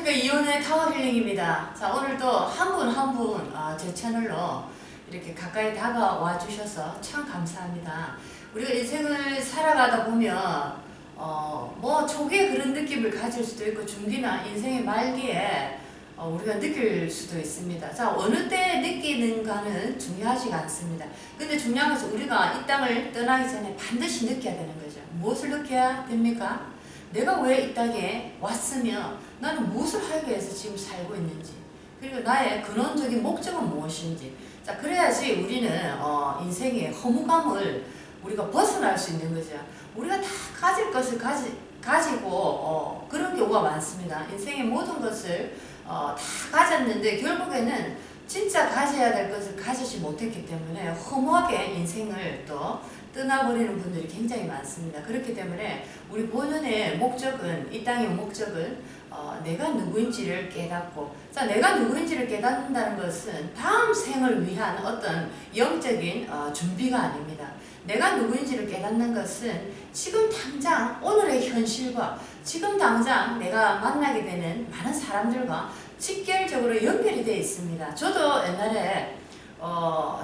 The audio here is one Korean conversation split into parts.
안녕하십니까. 이혼의 타워 힐링입니다. 자, 오늘도 한 분 한 분 제 채널로 이렇게 가까이 다가와 주셔서 참 감사합니다. 우리가 인생을 살아가다 보면 뭐 초기에 그런 느낌을 가질 수도 있고 중기나 인생의 말기에 우리가 느낄 수도 있습니다. 자, 어느 때 느끼는가는 중요하지가 않습니다. 근데 중요한 것은 우리가 이 땅을 떠나기 전에 반드시 느껴야 되는 거죠. 무엇을 느껴야 됩니까? 내가 왜 이 땅에 왔으며 나는 무엇을 하기 위해서 지금 살고 있는지, 그리고 나의 근원적인 목적은 무엇인지. 자, 그래야지 우리는 인생의 허무감을 우리가 벗어날 수 있는 거죠. 우리가 다 가질 것을 가지고 그런 경우가 많습니다. 인생의 모든 것을 다 가졌는데 결국에는 진짜 가져야 될 것을 가지지 못했기 때문에 허무하게 인생을 또 떠나버리는 분들이 굉장히 많습니다. 그렇기 때문에 우리 본연의 목적은, 이 땅의 목적은 내가 누구인지를 깨닫고, 자, 내가 누구인지를 깨닫는다는 것은 다음 생을 위한 어떤 영적인 준비가 아닙니다. 내가 누구인지를 깨닫는 것은 지금 당장 오늘의 현실과 지금 당장 내가 만나게 되는 많은 사람들과 직결적으로 연결이 되어 있습니다. 저도 옛날에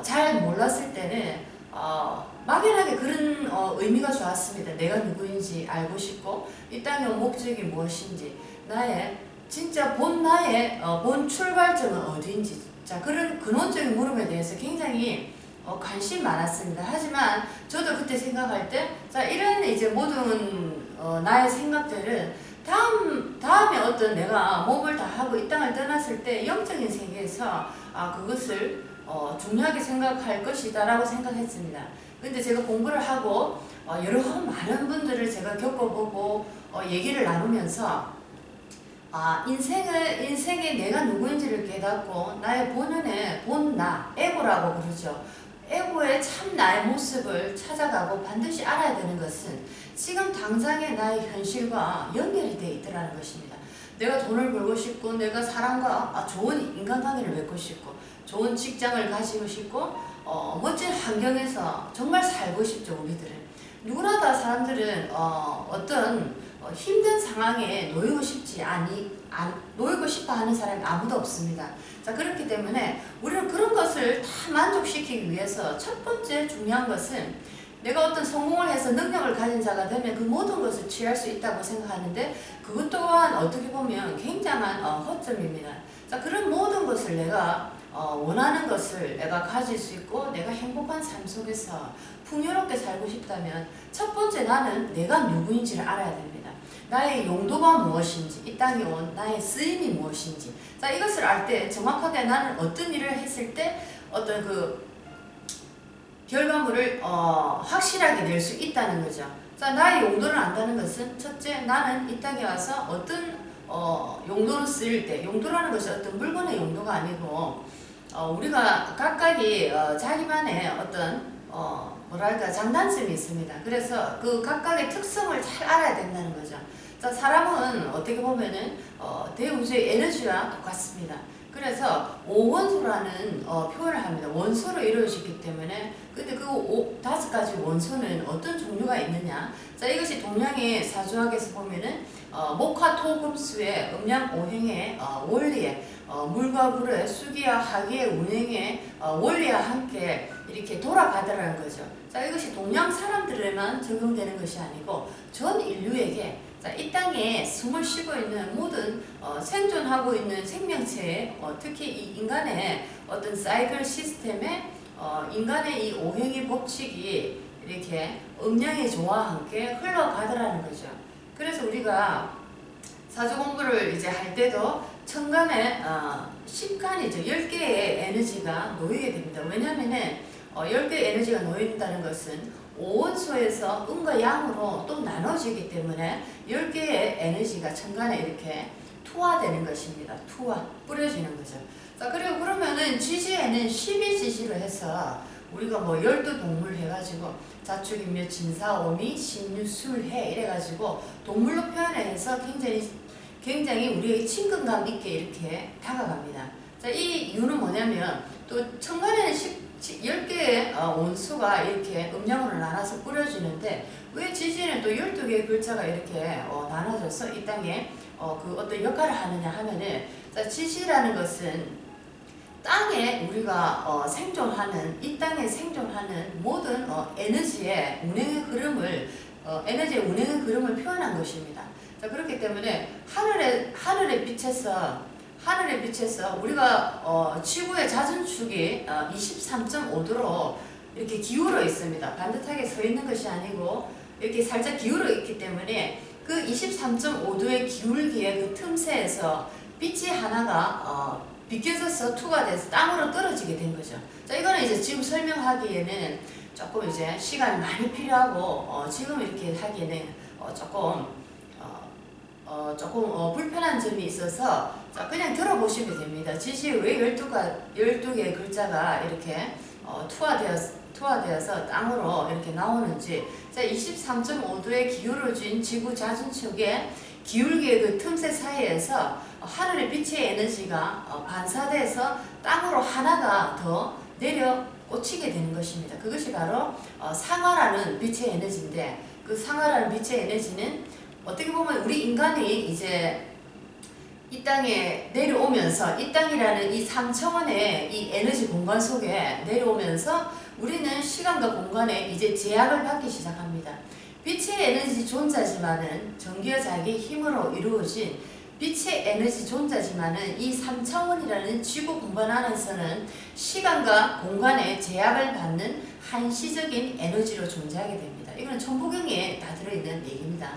잘 몰랐을 때는 막연하게 그런 의미가 좋았습니다. 내가 누구인지 알고 싶고 이 땅의 목적이 무엇인지, 나의 진짜 나의 본 출발점은 어디인지, 자, 그런 근원적인 물음에 대해서 굉장히 관심 많았습니다. 하지만 저도 그때 생각할 때, 자, 이런 이제 모든 나의 생각들은 다음에 어떤 내가 몸을 다하고 이 땅을 떠났을 때 영적인 세계에서 그것을 중요하게 생각할 것이다 라고 생각했습에 근데 제가 공부를 하고 여러 많은 분들을 제가 겪어보고 얘기를 나누면서 인생에 내가 누구인지를 깨닫고 나의 본연의 본나, 에고라고 그러죠. 에고의 참 나의 모습을 찾아가고 반드시 알아야 되는 것은 지금 당장의 나의 현실과 연결이 되어 있더라는 것입니다. 내가 돈을 벌고 싶고, 내가 사람과 좋은 인간관계를 맺고 싶고, 좋은 직장을 가지고 싶고, 멋진 환경에서 정말 살고 싶죠. 우리들은 누구나 다 사람들은 어떤 힘든 상황에 놓이고 놓이고 싶어 하는 사람이 아무도 없습니다. 자, 그렇기 때문에 우리는 그런 것을 다 만족시키기 위해서 첫 번째 중요한 것은 내가 어떤 성공을 해서 능력을 가진 자가 되면 그 모든 것을 취할 수 있다고 생각하는데, 그것 또한 어떻게 보면 굉장한 허점입니다. 자, 그런 모든 것을 내가 원하는 것을 내가 가질 수 있고 내가 행복한 삶 속에서 풍요롭게 살고 싶다면 첫 번째 나는 내가 누구인지를 알아야 됩니다. 나의 용도가 무엇인지, 이 땅에 온 나의 쓰임이 무엇인지, 자, 이것을 알 때 정확하게 나는 어떤 일을 했을 때 어떤 그 결과물을 확실하게 낼 수 있다는 거죠. 자, 나의 용도를 안다는 것은 첫째, 나는 이 땅에 와서 어떤 용도로 쓰일 때, 용도라는 것이 어떤 물건의 용도가 아니고 우리가 각각이 자기만의 어떤 뭐랄까 장단점이 있습니다. 그래서 그 각각의 특성을 잘 알아야 된다는 거죠. 자, 사람은 어떻게 보면은 대우주의 에너지와 똑같습니다. 그래서 오원소라는 표현을 합니다. 원소로 이루어지기 때문에, 근데 그 5가지 원소는 어떤 종류가 있느냐? 자, 이것이 동양의 사주학에서 보면은 목화토금수의 음양오행의 원리에 물과 불의 수기와 하기의 운행의 원리와 함께 이렇게 돌아가더라는 거죠. 자, 이것이 동양 사람들에만 적용되는 것이 아니고 전 인류에게, 자, 이 땅에 숨을 쉬고 있는 모든 생존하고 있는 생명체에 특히 이 인간의 어떤 사이클 시스템에 인간의 이 오행의 법칙이 이렇게 음양의 조화와 함께 흘러가더라는 거죠. 그래서 우리가 사주 공부를 이제 할 때도 천간에 10간이죠. 10개의 에너지가 놓이게 됩니다. 왜냐하면 10개의 에너지가 놓인다는 것은 오원소에서 음과 양으로 또 나눠지기 때문에 10개의 에너지가 천간에 이렇게 투하되는 것입니다. 뿌려지는 거죠. 자, 그리고 그러면은 지지에는 12지지로 해서 우리가 뭐 12동물 해가지고 자축인묘, 진사오미, 신유, 술해 이래가지고 동물로 표현해서 굉장히 우리의 친근감 있게 이렇게 다가갑니다. 자, 이 이유는 뭐냐면 또 천간에는 10개의 원수가 이렇게 음양으로 나눠서 뿌려지는데 왜 지지는 또 12개의 글자가 이렇게 나눠져서 이 땅에 그 어떤 역할을 하느냐 하면은, 자, 지지라는 것은 땅에 우리가 생존하는, 이 땅에 생존하는 모든 에너지의 운행의 흐름을 에너지의 운행의 흐름을 표현한 것입니다. 자, 그렇기 때문에 하늘의 빛에서 우리가 지구의 자전축이 23.5도로 이렇게 기울어 있습니다. 반듯하게 서 있는 것이 아니고 이렇게 살짝 기울어 있기 때문에 그 23.5도의 기울기의 그 틈새에서 빛이 하나가 비껴져서 투가 돼서 땅으로 떨어지게 된 거죠. 자, 이거는 이제 지금 설명하기에는 조금 이제 시간이 많이 필요하고 지금 이렇게 하기에는 조금 불편한 점이 있어서, 자, 그냥 들어보시면 됩니다. 지시에 왜 12개의 글자가 이렇게 투하되어서 땅으로 이렇게 나오는지. 자, 23.5도의 기울어진 지구 자전축의 기울기의 그 틈새 사이에서 하늘의 빛의 에너지가 반사돼서 땅으로 하나가 더 내려 꽂히게 되는 것입니다. 그것이 바로 상하라는 빛의 에너지인데, 그 상하라는 빛의 에너지는 어떻게 보면 우리 인간이 이제 이 땅에 내려오면서, 이 땅이라는 이 3차원의 이 에너지 공간 속에 내려오면서 우리는 시간과 공간에 이제 제약을 받기 시작합니다. 빛의 에너지 존재지만은, 전기와 자기 힘으로 이루어진 빛의 에너지 존재지만은 이 3차원이라는 지구 공간 안에서는 시간과 공간에 제약을 받는 한시적인 에너지로 존재하게 됩니다. 이거는 천부경에 다 들어있는 얘기입니다.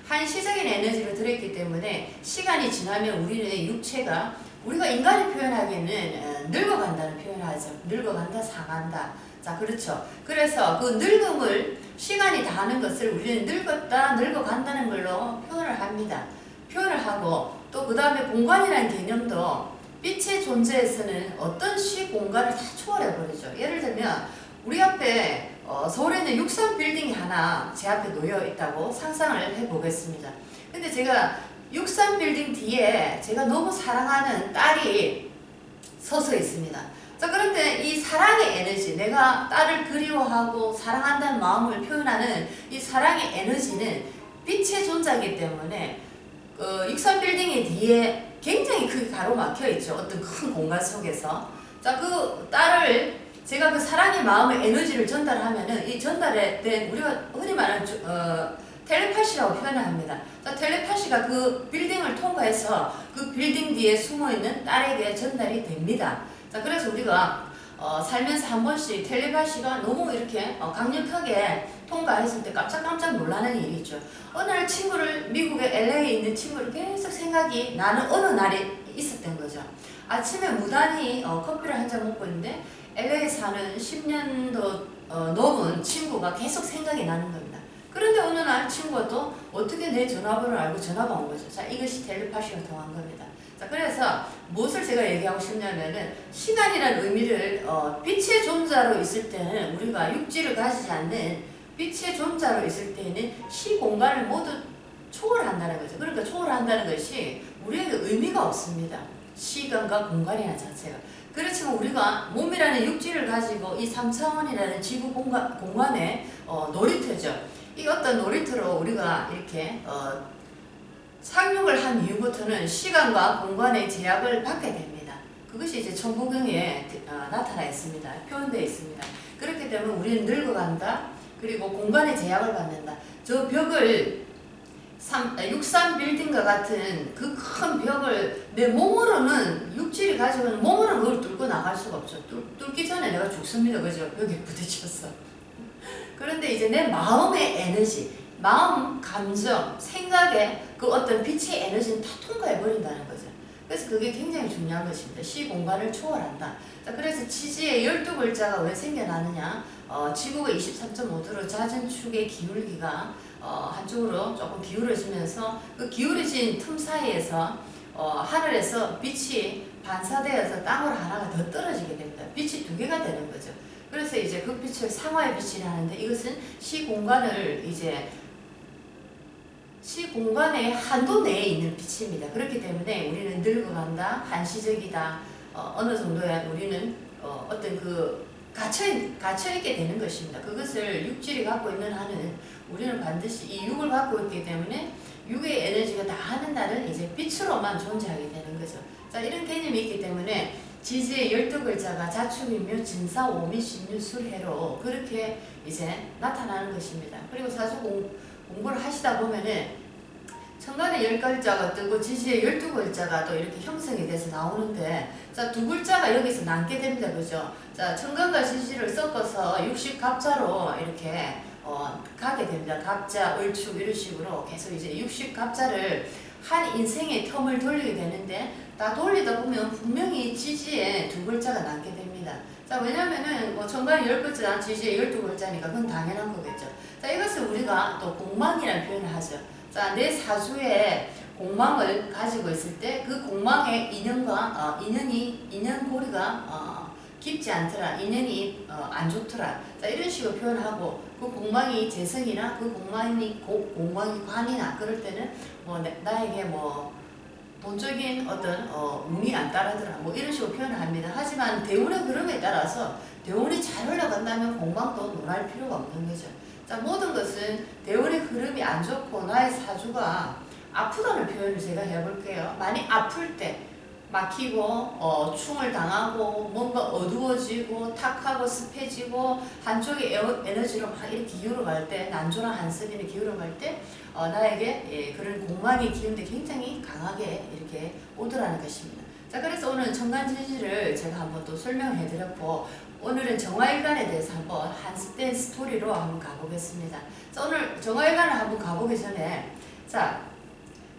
한시적인 에너지로 들어있기 때문에 시간이 지나면 우리는 육체가, 우리가 인간이 표현하기에는 늙어간다는 표현을 하죠. 늙어간다, 상한다. 자, 그렇죠. 그래서 그 늙음을, 시간이 다하는 것을 우리는 늙었다, 늙어간다는 걸로 표현을 합니다. 표현을 하고, 또 그 다음에 공간이라는 개념도 빛의 존재에서는 어떤 시공간을 다 초월해버리죠. 예를 들면 우리 앞에 서울에 있는 63빌딩이 하나 제 앞에 놓여 있다고 상상을 해보겠습니다. 근데 제가 63빌딩 뒤에 제가 너무 사랑하는 딸이 서서 있습니다. 자, 그런데 이 사랑의 에너지, 내가 딸을 그리워하고 사랑한다는 마음을 표현하는 이 사랑의 에너지는 빛의 존재이기 때문에 63빌딩의 뒤에 굉장히 크게 가로막혀 있죠. 어떤 큰 공간 속에서. 자, 그 딸을, 제가 그 사랑의 마음의 에너지를 전달하면은 이 전달에 된, 우리가 흔히 말하는 텔레파시라고 표현을 합니다. 자, 텔레파시가 그 빌딩을 통과해서 그 빌딩 뒤에 숨어있는 딸에게 전달이 됩니다. 자, 그래서 우리가 살면서 한 번씩 텔레파시가 너무 이렇게 강력하게 통과했을 때 깜짝깜짝 놀라는 일이 있죠. 어느 날 친구를, 미국의 LA에 있는 친구를 계속 생각이 나는 어느 날이 있었던 거죠. 아침에 무단히 커피를 한 잔 먹고 있는데 LA에 사는 10년도 넘은 친구가 계속 생각이 나는 겁니다. 그런데 어느 날 친구가 또 어떻게 내 전화번호를 알고 전화가 온 거죠. 자, 이것이 텔레파시가 통한 겁니다. 자, 그래서 무엇을 제가 얘기하고 싶냐면은, 시간이라는 의미를 빛의 존재로 있을 때는, 우리가 육지를 가지지 않는 빛의 존재로 있을 때는 시공간을 모두 초월한다는 거죠. 그러니까 초월한다는 것이 우리에게 의미가 없습니다. 시간과 공간이라는 자체가. 그렇지만 우리가 몸이라는 육지를 가지고 이 3차원이라는 지구 공간의 놀이터죠. 이 어떤 놀이터로 우리가 이렇게 상륙을 한 이후부터는 시간과 공간의 제약을 받게 됩니다. 그것이 이제 천부경에 나타나 있습니다. 표현되어 있습니다. 그렇기 때문에 우리는 늙어간다. 그리고 공간의 제약을 받는다. 저 벽을 63빌딩과 같은 그 큰 벽을 내 몸으로는, 육지를 가지고는 몸으로는 그걸 뚫고 나갈 수가 없죠. 뚫기 전에 내가 죽습니다. 그죠? 벽에 부딪혀서. 그런데 이제 내 마음의 에너지, 마음, 감정, 생각의 그 어떤 빛의 에너지는 다 통과해버린다는 거죠. 그래서 그게 굉장히 중요한 것입니다. 시공간을 초월한다. 자, 그래서 지지의 12글자가 왜 생겨나느냐? 지구가 23.5도로 자전축의 기울기가 한쪽으로 조금 기울어지면서 그 기울어진 틈 사이에서 하늘에서 빛이 반사되어서 땅으로 하나가 더 떨어지게 됩니다. 빛이 두 개가 되는 거죠. 그래서 이제 그 빛을 상하의 빛이라 하는데, 이것은 시공간을 이제 시공간의 한도 내에 있는 빛입니다. 그렇기 때문에 우리는 늙어간다, 한시적이다, 어느 정도의 우리는 어떤 그 갇혀있게 되는 것입니다. 그것을 육질이 갖고 있는 한은 우리는 반드시 이 육을 갖고 있기 때문에 육의 에너지가 다 하는 날은 이제 빛으로만 존재하게 되는 거죠. 자, 이런 개념이 있기 때문에 지지의 12글자가 자축인묘 진사 오미 신유 술해로 그렇게 이제 나타나는 것입니다. 그리고 사주 공부를 하시다 보면은 천간에 10글자가 뜨고 지지에 12글자가 또 이렇게 형성이 돼서 나오는데, 자, 두 글자가 여기서 남게 됩니다. 그죠? 자, 천간과 지지를 섞어서 60갑자로 이렇게 가게 됩니다. 갑자, 을축 이런 식으로 계속 이제 60갑자를 한 인생의 텀을 돌리게 되는데, 다 돌리다 보면 분명히 지지에 두 글자가 남게 됩니다. 자, 왜냐면은 뭐 천간에 10글자, 지지에 12글자니까 그건 당연한 거겠죠. 자, 이것을 우리가 또 공망이라는 표현을 하죠. 자, 내 사주에 공망을 가지고 있을 때 그 공망의 인연과 인연고리가 깊지 않더라, 인연이 안 좋더라. 자, 이런 식으로 표현하고, 그 공망이 재성이나 그 공망이 관이나 그럴 때는 뭐 나에게 뭐 돈적인 어떤 운이 안 따르더라, 뭐 이런 식으로 표현을 합니다. 하지만 대운의 흐름에 따라서 대운이 잘 흘러간다면 공망도 논할 필요가 없는 거죠. 자, 모든 것은 대운의 흐름이 안 좋고 나의 사주가 아프다는 표현을 제가 해볼게요. 많이 아플 때 막히고 충을 당하고 뭔가 어두워지고 탁하고 습해지고 한쪽의 에너지로 막 이렇게 기울어갈 때, 난조나 한습이나 기울어갈 때 나에게 그런 공망의 기운들이 굉장히 강하게 이렇게 오더라는 것입니다. 자, 그래서 오늘 천간지지를 제가 한번 또 설명해 드렸고, 오늘은 정화일간에 대해서 한번 한습된 스토리로 한번 가보겠습니다. 자, 오늘 정화일간을 한번 가보기 전에, 자,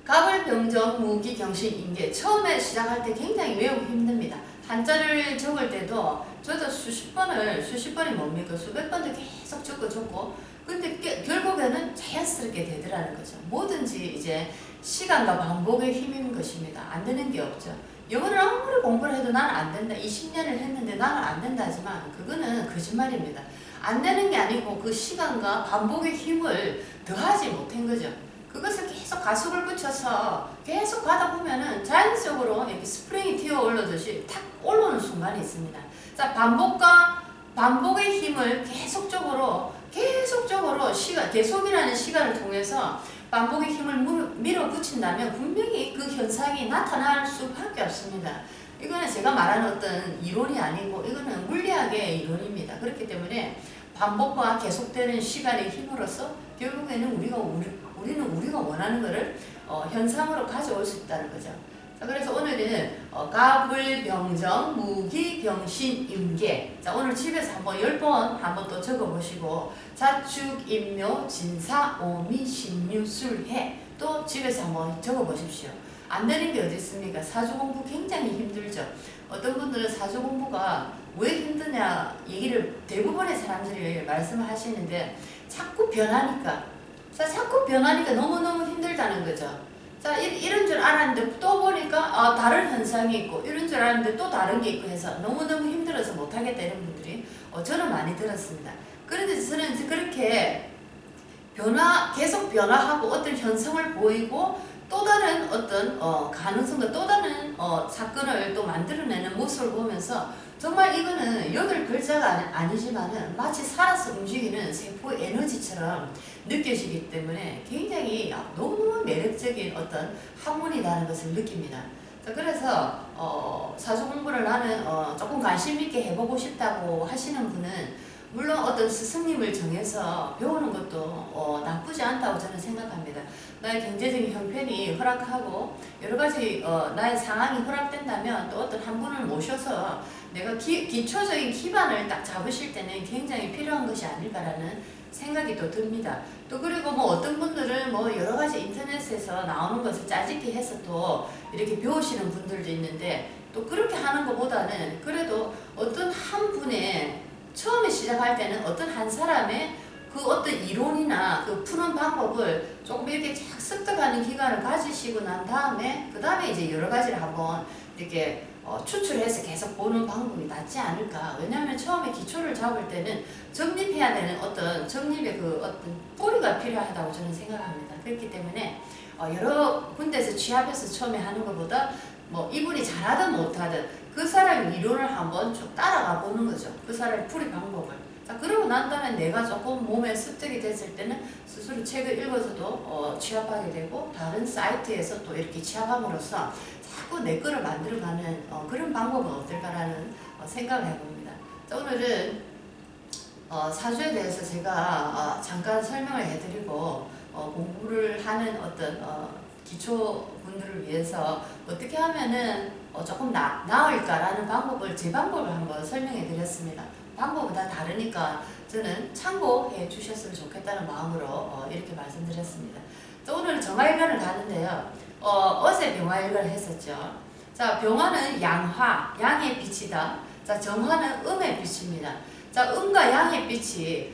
갑을 병정 무기 경신 임계, 처음에 시작할 때 굉장히 외우기 힘듭니다. 한자를 적을 때도 저도 수십 번이 뭡니까? 수백 번도 계속 적고 근데 결국에는 자연스럽게 되더라는 거죠. 뭐든지 이제 시간과 반복의 힘인 것입니다. 안 되는 게 없죠. 영어를 아무리 공부를 해도 나는 안 된다, 20년을 했는데 나는 안 된다 하지만 그거는 거짓말입니다. 안 되는 게 아니고 그 시간과 반복의 힘을 더하지 못한 거죠. 그것을 계속 가속을 붙여서 계속 가다 보면은 자연적으로 이렇게 스프링이 튀어 올라듯이 탁 올라오는 순간이 있습니다. 자, 반복의 힘을 계속적으로 계속이라는 시간을 통해서 반복의 힘을 밀어붙인다면 분명히 그 현상이 나타날 수밖에 없습니다. 이거는 제가 말하는 어떤 이론이 아니고 이거는 물리학의 이론입니다. 그렇기 때문에 반복과 계속되는 시간의 힘으로써 결국에는 우리는 우리가 원하는 것을 현상으로 가져올 수 있다는 거죠. 자, 그래서 오늘은 갑을 병정 무기 병신 임계. 자, 오늘 집에서 한번 10번 한번 또 적어보시고, 자축 임묘 진사 오미 신유 술해 또 집에서 한번 적어보십시오. 안 되는 게 어디 있습니까? 사주 공부 굉장히 힘들죠. 어떤 분들은 사주 공부가 왜 힘드냐 얘기를 대부분의 사람들이 말씀을 하시는데, 자꾸 변하니까 너무너무 힘들다는 거죠. 자, 이런 줄 알았는데 또 보니까 다른 현상이 있고, 이런 줄 알았는데 또 다른 게 있고 해서 너무너무 힘들어서 못하겠다 이런 분들이 저는 많이 들었습니다. 그런데 저는 그렇게 계속 변화하고 어떤 현상을 보이고 또 다른 어떤 가능성과 또 다른 사건을 또 만들어내는 모습을 보면서 정말 이거는 8글자가 아니지만은 마치 살아서 움직이는 세포의 에너지처럼 느껴지기 때문에 굉장히 너무너무 매력적인 어떤 학문이라는 것을 느낍니다. 자, 그래서 사주 공부를 나는 조금 관심 있게 해보고 싶다고 하시는 분은 물론 어떤 스승님을 정해서 배우는 것도 나쁘지 않다고 저는 생각합니다. 나의 경제적인 형편이 허락하고 여러 가지 나의 상황이 허락된다면 또 어떤 한 분을 모셔서 내가 기초적인 기반을 딱 잡으실 때는 굉장히 필요한 것이 아닐까라는 생각이 또 듭니다. 또 그리고 뭐 어떤 분들은 뭐 여러 가지 인터넷에서 나오는 것을 짜집기 해서 또 이렇게 배우시는 분들도 있는데, 또 그렇게 하는 것보다는 그래도 어떤 한 분의 처음에 시작할 때는 어떤 한 사람의 그 어떤 이론이나 그 푸는 방법을 조금 이렇게 쫙 습득하는 기간을 가지시고 난 다음에 그 다음에 이제 여러 가지를 한번 이렇게 추출해서 계속 보는 방법이 낫지 않을까. 왜냐하면 처음에 기초를 잡을 때는 정립해야 되는 정립의 그 어떤 뿌리가 필요하다고 저는 생각합니다. 그렇기 때문에 여러 군데에서 취합해서 처음에 하는 것보다 뭐 이분이 잘하든 못하든 그 사람의 이론을 한번 쭉 따라가 보는 거죠. 그 사람의 풀이 방법을. 자, 그러고 난 다음에 내가 조금 몸에 습득이 됐을 때는 스스로 책을 읽어서도 취합하게 되고 다른 사이트에서 또 이렇게 취합함으로써 자꾸 내 거를 만들어가는 그런 방법은 어떨까라는 생각을 해봅니다. 자, 오늘은 사주에 대해서 제가 잠깐 설명을 해드리고 공부를 하는 어떤 기초분들을 위해서 어떻게 하면은 조금 나을까라는 방법을 제 방법을 한번 설명해 드렸습니다. 방법은 다 다르니까 저는 참고해 주셨으면 좋겠다는 마음으로 이렇게 말씀드렸습니다. 자, 오늘 정화일관을 가는데요. 어제 병화일관을 했었죠. 자, 병화는 양화, 양의 빛이다. 자, 정화는 음의 빛입니다. 자, 음과 양의 빛이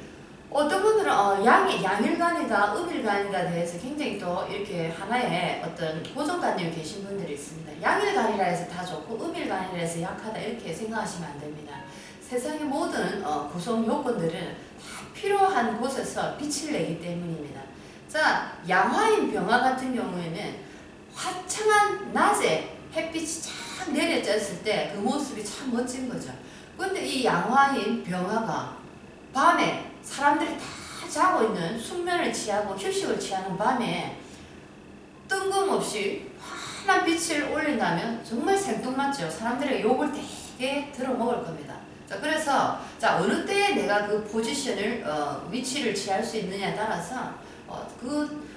어떤 분들은 양일간이다, 음일간이다 대해서 굉장히 또 이렇게 하나의 어떤 고정관념이 계신 분들이 있습니다. 양일간이라 해서 다 좋고 음일간이라 해서 약하다 이렇게 생각하시면 안 됩니다. 세상의 모든 구성 요건들은 다 필요한 곳에서 빛을 내기 때문입니다. 자, 양화인 병화 같은 경우에는 화창한 낮에 햇빛이 쫙 내려졌을 때 그 모습이 참 멋진 거죠. 근데 이 양화인 병화가 밤에 사람들이 다 자고 있는 숙면을 취하고 휴식을 취하는 밤에 뜬금없이 환한 빛을 올린다면 정말 생뚱맞죠. 사람들의 욕을 되게 들어먹을 겁니다. 자, 그래서 어느 때에 내가 그 포지션을 위치를 취할 수 있느냐에 따라서 그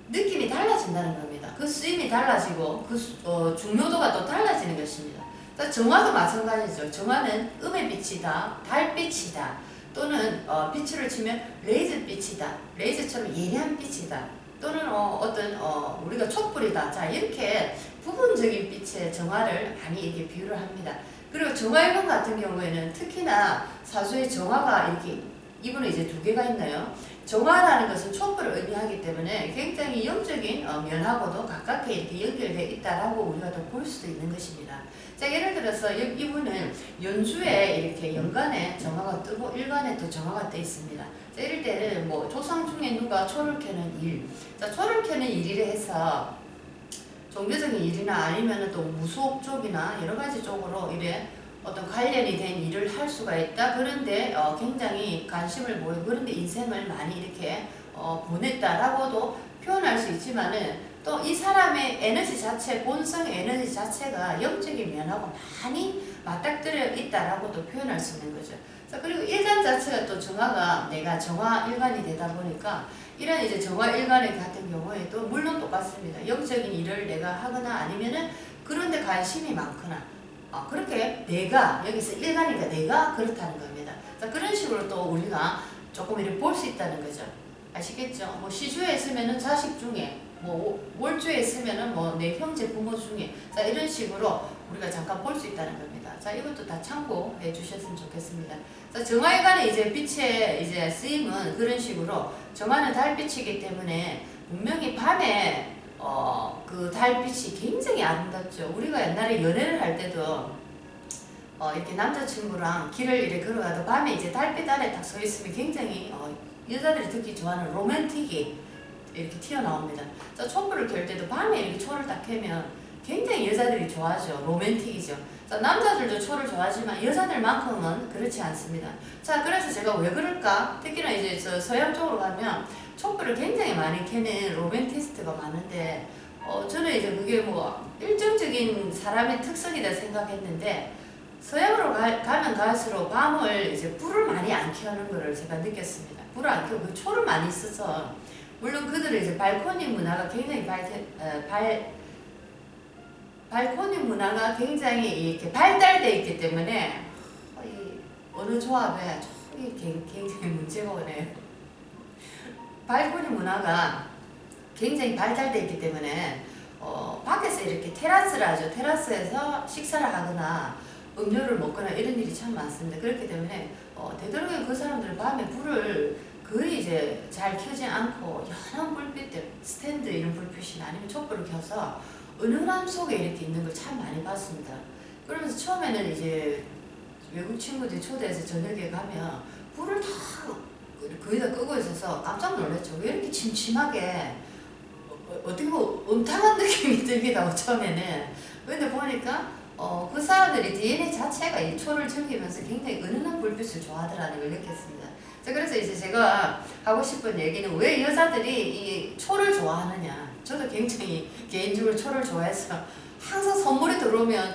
느낌이 달라진다는 겁니다. 그 쓰임이 달라지고 그 중요도가 또 달라지는 것입니다. 자, 정화도 마찬가지죠. 정화는 음의 빛이다, 달빛이다, 또는 빛을 치면 레이저빛이다, 레이저처럼 예리한 빛이다, 또는 우리가 촛불이다. 자, 이렇게 부분적인 빛의 정화를 많이 이렇게 비유를 합니다. 그리고 정화일관 같은 경우에는 특히나 사주의 정화가 이렇게 이분은 이제 두 개가 있나요? 정화라는 것은 촛불을 의미하기 때문에 굉장히 영적인 면하고도 가깝게 이렇게 연결되어 있다라고 우리가 또 볼 수도 있는 것입니다. 자, 예를 들어서 이분은 연주에 이렇게 연간에 정화가 뜨고 일간에 또 정화가 떠 있습니다. 자, 이럴 때는 뭐 조상 중에 누가 초를 켜는 일, 자, 초를 켜는 일이라 해서 종교적인 일이나 아니면 또 무속 쪽이나 여러 가지 쪽으로 이래 어떤 관련이 된 일을 할 수가 있다. 그런데 굉장히 관심을 보이고 그런데 인생을 많이 이렇게 보냈다라고도 표현할 수 있지만은 또 이 사람의 에너지 자체, 본성 에너지 자체가 영적인 면하고 많이 맞닥뜨려 있다라고도 표현할 수 있는 거죠. 자, 그리고 일간 자체가 또 정화가 내가 정화 일간이 되다 보니까 이런 이제 정화 일간의 같은 경우에도 물론 똑같습니다. 영적인 일을 내가 하거나 아니면은 그런데 관심이 많거나 그렇게 내가 여기서 일간이니까 내가 그렇다는 겁니다. 자, 그런 식으로 또 우리가 조금 이렇게 볼 수 있다는 거죠. 아시겠죠? 뭐 시주에 있으면은 자식 중에, 뭐 월주에 있으면은 뭐 내 형제 부모 중에, 자, 이런 식으로 우리가 잠깐 볼 수 있다는 겁니다. 자, 이것도 다 참고해 주셨으면 좋겠습니다. 자, 정화일간의 이제 빛의 이제 쓰임은 그런 식으로 정화는 달빛이기 때문에 분명히 밤에 그 달빛이 굉장히 아름답죠. 우리가 옛날에 연애를 할 때도 이렇게 남자친구랑 길을 이렇게 걸어가도 밤에 이제 달빛 아래 딱 서 있으면 굉장히 여자들이 특히 좋아하는 로맨틱이 이렇게 튀어나옵니다. 자, 촛불을 켤 때도 밤에 이렇게 초를 딱 켜면 굉장히 여자들이 좋아하죠. 로맨틱이죠. 자, 남자들도 초를 좋아하지만 여자들만큼은 그렇지 않습니다. 자, 그래서 제가 왜 그럴까? 특히나 이제 서양 쪽으로 가면 촛불을 굉장히 많이 켜는 로맨티스트가 많은데 저는 이제 그게 뭐 일정적인 사람의 특성이다 생각했는데 서양으로 가면 갈수록 밤을 이제 불을 많이 안 켜는 거를 제가 느꼈습니다. 불을 안 켜고 그 초를 많이 써서 물론 그들은 이제 발코니 문화가 굉장히 발코니 문화가 굉장히 이렇게 발달되어 있기 때문에 어느 조합에 굉장히 문제가 오네요. 발코니 문화가 굉장히 발달되어 있기 때문에 밖에서 이렇게 테라스를 하죠. 테라스에서 식사를 하거나 음료를 먹거나 이런 일이 참 많습니다. 그렇기 때문에 되도록이면 그 사람들은 밤에 불을 거의 이제 잘 켜지 않고 연한 불빛들, 스탠드 이런 불빛이나 아니면 촛불을 켜서 은은함 속에 이렇게 있는 걸 참 많이 봤습니다. 그러면서 처음에는 이제 외국 친구들이 초대해서 저녁에 가면 불을 다 거의 다 끄고 있어서 깜짝 놀랐죠. 왜 이렇게 침침하게 어떻게 보면 음탕한 느낌이 들기도 하고 처음에는 근데 보니까 그 사람들이 DNA 자체가 이 초를 즐기면서 굉장히 은은한 불빛을 좋아하더라는 걸 느꼈습니다. 자, 그래서 이제 제가 하고 싶은 얘기는 왜 여자들이 이 초를 좋아하느냐. 저도 굉장히 개인적으로 초를 좋아해서 항상 선물이 들어오면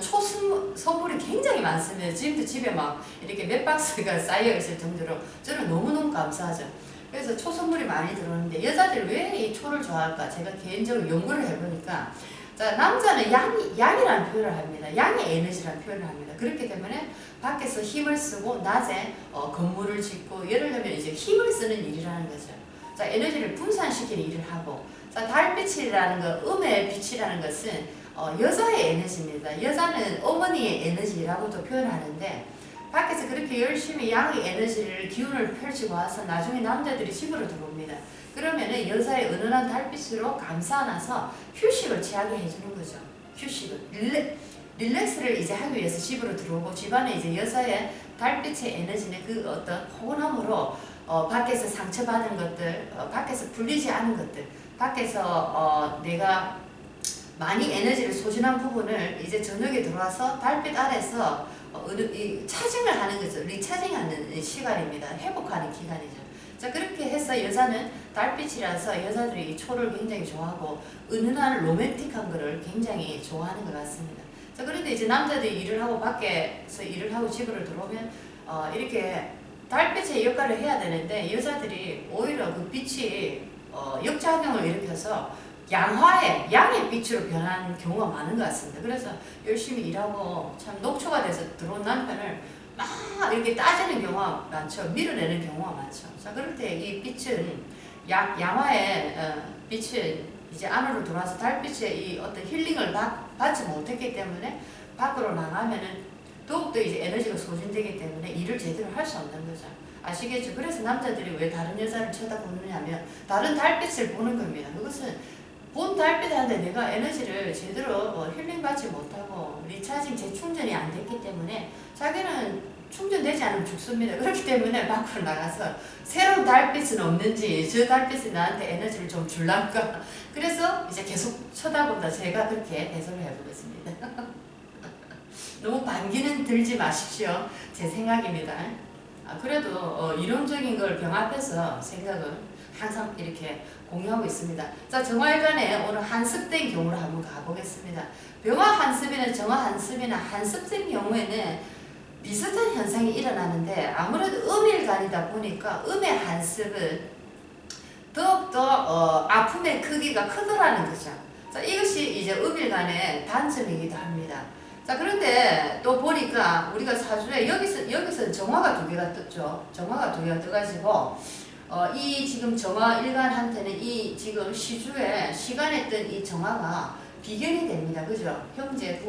선물이 굉장히 많습니다. 지금도 집에 막 이렇게 몇 박스가 쌓여 있을 정도로 저는 너무너무 감사하죠. 그래서 초 선물이 많이 들어오는데 여자들이 왜 이 초를 좋아할까? 제가 개인적으로 연구를 해보니까 자, 남자는 양이라는 표현을 합니다. 양의 에너지라는 표현을 합니다. 그렇기 때문에 밖에서 힘을 쓰고 낮에 건물을 짓고 예를 들면 이제 힘을 쓰는 일이라는 거죠. 자, 에너지를 분산시키는 일을 하고 자, 달빛이라는 거, 음의 빛이라는 것은 여자의 에너지입니다. 여자는 어머니의 에너지라고도 표현하는데 밖에서 그렇게 열심히 양의 에너지를 기운을 펼치고 와서 나중에 남자들이 집으로 들어옵니다. 그러면은 여자의 은은한 달빛으로 감싸놔서 휴식을 취하게 해주는 거죠. 휴식을 릴렉스를 이제 하기 위해서 집으로 들어오고 집안에 이제 여자의 달빛의 에너지는 그 어떤 포근함으로 밖에서 상처받은 것들, 밖에서 풀리지 않은 것들, 밖에서 내가 많이 에너지를 소진한 부분을 이제 저녁에 들어와서 달빛 아래서 차징을 하는 거죠. 리차징하는 시간입니다. 회복하는 기간이죠. 자, 그렇게 해서 여자는 달빛이라서 여자들이 이 초를 굉장히 좋아하고 은은한 로맨틱한 거를 굉장히 좋아하는 것 같습니다. 자, 그런데 이제 남자들이 일을 하고 밖에서 일을 하고 집으로 들어오면 이렇게 달빛의 역할을 해야 되는데 여자들이 오히려 그 빛이 역작용을 일으켜서 양의 빛으로 변한 경우가 많은 것 같습니다. 그래서 열심히 일하고 참 녹초가 돼서 들어온 남편을 막 이렇게 따지는 경우가 많죠. 밀어내는 경우가 많죠. 자, 그럴 때 이 빛은 양화의 빛은 이제 안으로 들어와서 달빛의 이 어떤 힐링을 받지 못했기 때문에 밖으로 나가면은 더욱더 이제 에너지가 소진되기 때문에 일을 제대로 할 수 없는 거죠. 아시겠죠? 그래서 남자들이 왜 다른 여자를 쳐다보느냐 하면 다른 달빛을 보는 겁니다. 그것은 본 달빛한테 내가 에너지를 제대로 힐링받지 못하고 리차징 재충전이 안 됐기 때문에 자기는 충전되지 않으면 죽습니다. 그렇기 때문에 밖으로 나가서 새로운 달빛은 없는지 저 달빛이 나한테 에너지를 좀 줄란가 그래서 이제 계속 쳐다본다. 제가 그렇게 해석을 해보겠습니다. 너무 반기는 들지 마십시오. 제 생각입니다. 그래도 이론적인 걸 병합해서 생각은 항상 이렇게 공유하고 있습니다. 자, 정화일간에 오늘 한습된 경우를 한번 가보겠습니다. 병화 한습이나 정화 한습이나 한습된 경우에는 비슷한 현상이 일어나는데 아무래도 음일간이다 보니까 음의 한습은 더욱더 아픔의 크기가 크더라는 거죠. 자, 이것이 이제 음일간의 단점이기도 합니다. 자, 그런데 또 보니까 우리가 사주에 여기서 정화가 2개가 떴죠. 정화가 2개가 떠가지고 이 지금 정화 일간한테는 이 지금 시주에 시간에 뜬 이 정화가 비견이 됩니다. 그죠? 형제,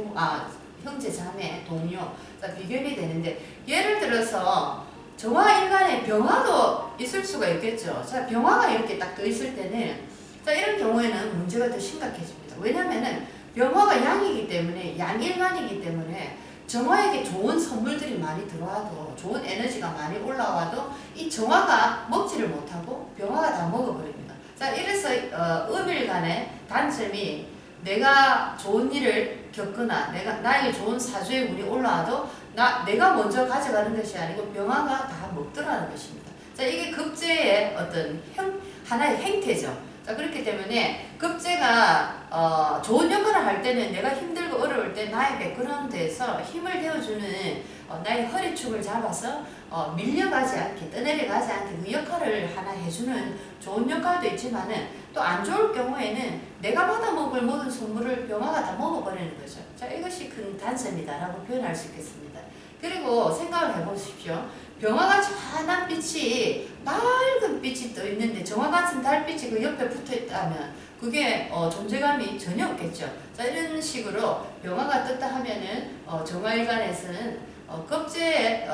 자매, 동료. 자, 비견이 되는데 예를 들어서 정화 일간에 병화도 있을 수가 있겠죠. 자, 병화가 이렇게 딱 떠 있을 때는 자, 이런 경우에는 문제가 더 심각해집니다. 왜냐면은 병화가 양이기 때문에 양일간이기 때문에 정화에게 좋은 선물들이 많이 들어와도 좋은 에너지가 많이 올라와도 이 정화가 먹지를 못하고 병화가 다 먹어버립니다. 자, 이래서 음일간의 단점이 내가 좋은 일을 겪거나 나에게 좋은 사주의 운이 올라와도 내가 먼저 가져가는 것이 아니고 병화가 다 먹더라는 것입니다. 자, 이게 급제의 어떤 하나의 행태죠. 자, 그렇기 때문에 급제가 좋은 역할을 할 때는 내가 힘들고 어려울 때 나의 백그라운드에서 힘을 되어주는 나의 허리축을 잡아서 밀려가지 않게 떠내려가지 않게 그 역할을 하나 해주는 좋은 역할도 있지만은 또 안 좋을 경우에는 내가 받아먹을 모든 선물을 병화가 다 먹어버리는 거죠. 자, 이것이 큰 단점이다라고 표현할 수 있겠습니다. 그리고 생각을 해보십시오. 병화가 환한 빛이 맑은 빛이 떠 있는데 정화 같은 달빛이 그 옆에 붙어 있다면 그게 존재감이 전혀 없겠죠. 자, 이런 식으로 병화가 떴다 하면은 정화일간에서는 급제의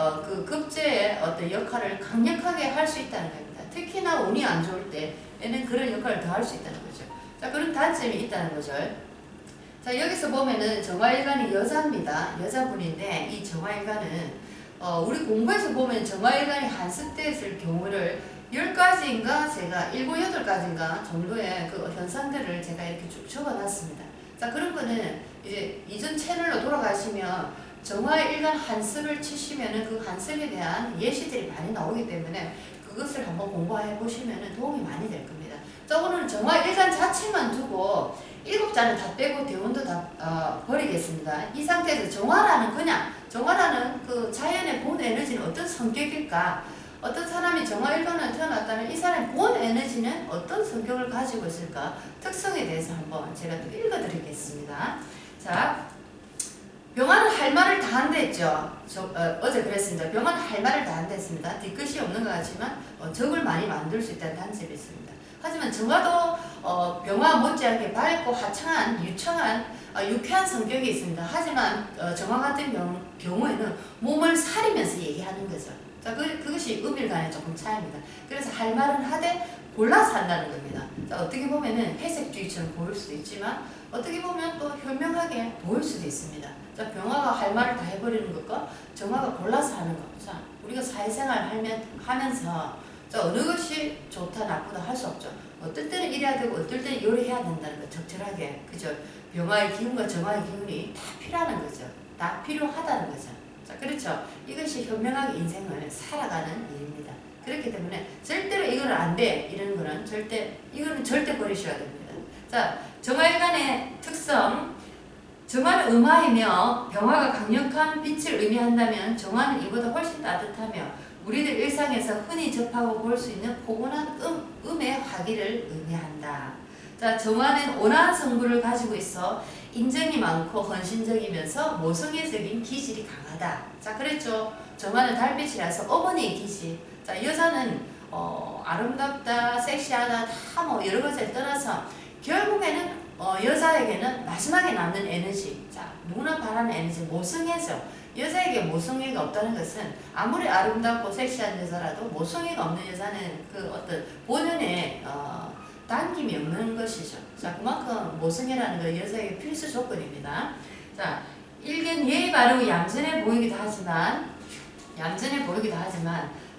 어떤 역할을 강력하게 할 수 있다는 겁니다. 특히나 운이 안 좋을 때에는 그런 역할을 더 할 수 있다는 거죠. 자, 그런 단점이 있다는 거죠. 자, 여기서 보면은 정화일간이 여자입니다. 여자분인데 이 정화일간은 우리 공부에서 보면 정화일간이 한습되었을 경우를 10가지인가 제가 7, 8가지인가 정도의 그 현상들을 제가 이렇게 쭉 적어놨습니다. 자, 그런 거는 이제 이전 채널로 돌아가시면 정화일간 한습을 치시면은 그 한습에 대한 예시들이 많이 나오기 때문에 그것을 한번 공부해 보시면은 도움이 많이 될 겁니다. 자, 오늘은 정화일간 자체만 두고 7자는 다 빼고 대운도 다 버리겠습니다. 이 상태에서 정화라는 그 자연의 본 에너지는 어떤 성격일까? 어떤 사람이 정화일간을 태어났다면 이 사람의 본 에너지는 어떤 성격을 가지고 있을까? 특성에 대해서 한번 제가 또 읽어드리겠습니다. 자, 병화는 할 말을 다 한다 했죠. 어제 그랬습니다. 병화는 할 말을 다 한다 했습니다. 뒤끝이 없는 것 같지만 적을 많이 만들 수 있다는 단점이 있습니다. 하지만 정화도 병화 못지않게 밝고 화창한 유쾌한 성격이 있습니다. 하지만 정화 같은 경우에는 몸을 사리면서 얘기하는 거죠. 자, 그것이 음일 간의 조금 차이입니다. 그래서 할 말은 하되 골라서 한다는 겁니다. 자, 어떻게 보면은 회색주의처럼 보일 수도 있지만 어떻게 보면 또 현명하게 보일 수도 있습니다. 자, 병화가 할 말을 다 해버리는 것과 정화가 골라서 하는 것. 자, 우리가 사회생활 하면서 자, 어느 것이 좋다 나쁘다 할 수 없죠. 어떨 때는 이래야 되고 어떨 때는 요래해야 된다는 거 적절하게. 그죠? 병화의 기운과 정화의 기운이 다 필요하는 거죠. 다 필요하다는 거죠. 자, 그렇죠. 이것이 현명하게 인생을 살아가는 일입니다. 그렇기 때문에 절대로 이거는 안 돼. 이런 거는 이거는 절대 버리셔야 됩니다. 자, 정화일간의 특성. 정화는 음화이며 병화가 강력한 빛을 의미한다면 정화는 이보다 훨씬 따뜻하며 우리들 일상에서 흔히 접하고 볼 수 있는 포근한 음의 화기를 의미한다. 자, 정화는 온화한 성분을 가지고 있어 인정이 많고 헌신적이면서 모성애적인 기질이 강하다. 자, 그랬죠. 정화는 달빛이라서 어머니의 기질. 자, 여자는 아름답다, 섹시하다 다 뭐 여러 가지를 떠나서 결국에는 여자에게는 마지막에 남는 에너지. 자, 누구나 바라는 에너지 모성애죠. 여자에게 모성애가 없다는 것은 아무리 아름답고 섹시한 여자라도 모성애가 없는 여자는 그 어떤 본연의 당김이 없는 것이죠. 자, 그만큼 모성애라는 건 여자에게 필수 조건입니다. 자, 일견 예의 바르고 얌전해 보이기도 하지만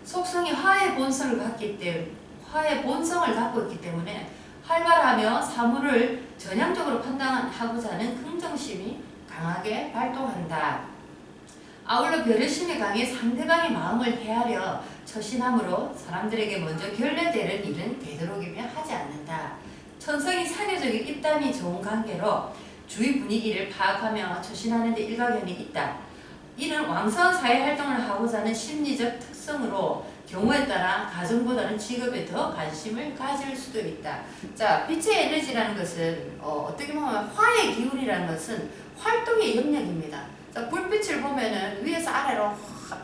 속성이 화의 본성을 갖고 있기 때문에 활발하며 사물을 전향적으로 판단하고자 하는 긍정심이 강하게 발동한다. 아울러 배려심이 강해 상대방의 마음을 헤아려 처신함으로 사람들에게 먼저 결례되는 일은 되도록이면 하지 않는다. 천성이 사교적인 입담이 좋은 관계로 주위 분위기를 파악하며 처신하는 데 일가견이 있다. 이는 왕성한 사회활동을 하고자 하는 심리적 특성으로 경우에 따라 가정보다는 직업에 더 관심을 가질 수도 있다. 자, 빛의 에너지라는 것은 어떻게 보면 화의 기운이라는 것은 활동의 영역입니다. 자, 불빛을 보면은 위에서 아래로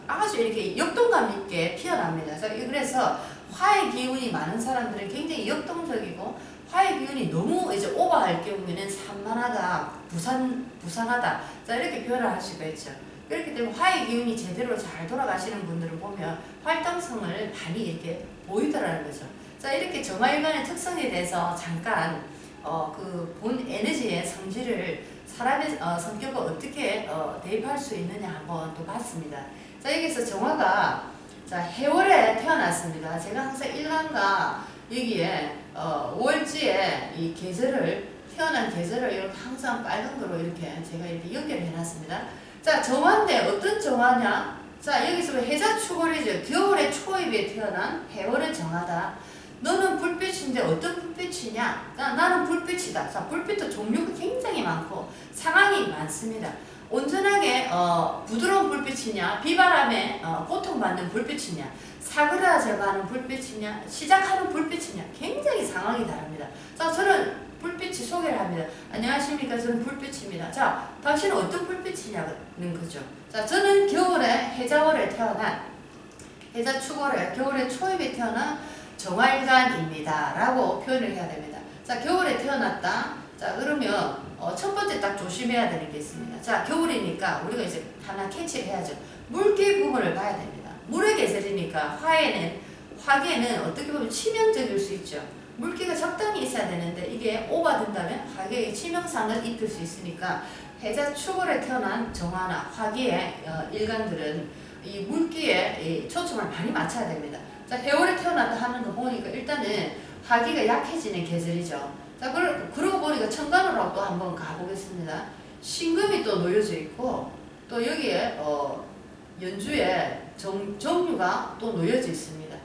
아주 이렇게 역동감 있게 피어납니다. 그래서 화의 기운이 많은 사람들은 굉장히 역동적이고 화의 기운이 너무 이제 오버할 경우에는 산만하다, 부산하다. 자, 이렇게 표현을 할 수가 있죠. 그렇기 때문에 화의 기운이 제대로 잘 돌아가시는 분들을 보면 활동성을 많이 이렇게 보이더라는 거죠. 자, 이렇게 정화일간의 특성에 대해서 잠깐 그 본 에너지의 성질을 사람의 성격을 어떻게 대입할 수 있느냐 한번 또 봤습니다. 자, 여기서 정화가 자, 해월에 태어났습니다. 제가 항상 일간과 여기에 5월지에 이 태어난 계절을 이렇게 항상 빨간 거로 이렇게 제가 이렇게 연결해 놨습니다. 자, 정화인데 어떤 정화냐? 자, 여기서 해자축월이죠. 겨울에 초입에 태어난 해월의 정화다. 너는 불빛인데 어떤 불빛이냐? 나는 불빛이다. 자, 불빛도 종류가 굉장히 많고 상황이 많습니다. 온전하게 부드러운 불빛이냐, 비바람에 고통받는 불빛이냐, 사그라져가는 불빛이냐, 시작하는 불빛이냐, 굉장히 상황이 다릅니다. 자, 저는 불빛이 소개를 합니다. 안녕하십니까, 저는 불빛입니다. 자, 당신은 어떤 불빛이냐는 거죠. 자, 저는 겨울에 해자월에 태어난 해자축월에 겨울에 초입에 태어난 정화일간입니다 라고 표현을 해야 됩니다. 자, 겨울에 태어났다. 자, 그러면 첫 번째 딱 조심해야 되는 게 있습니다. 자, 겨울이니까 우리가 이제 하나 캐치를 해야죠. 물기 부분을 봐야 됩니다. 물의 계절이니까 화기에는 어떻게 보면 치명적일 수 있죠. 물기가 적당히 있어야 되는데 이게 오버된다면 화기에 치명상을 입힐 수 있으니까 해자축월에 태어난 정화나 화기의 일간들은 이 물기에 초점을 많이 맞춰야 됩니다. 자, 해월에 태어났다 하는 거 보니까 일단은 화기가 약해지는 계절이죠. 자, 자, 그러고 보니까 천간으로 또 한번 가보겠습니다. 신금이 또 놓여져 있고, 또 여기에, 연주에 정유가 또 놓여져 있습니다.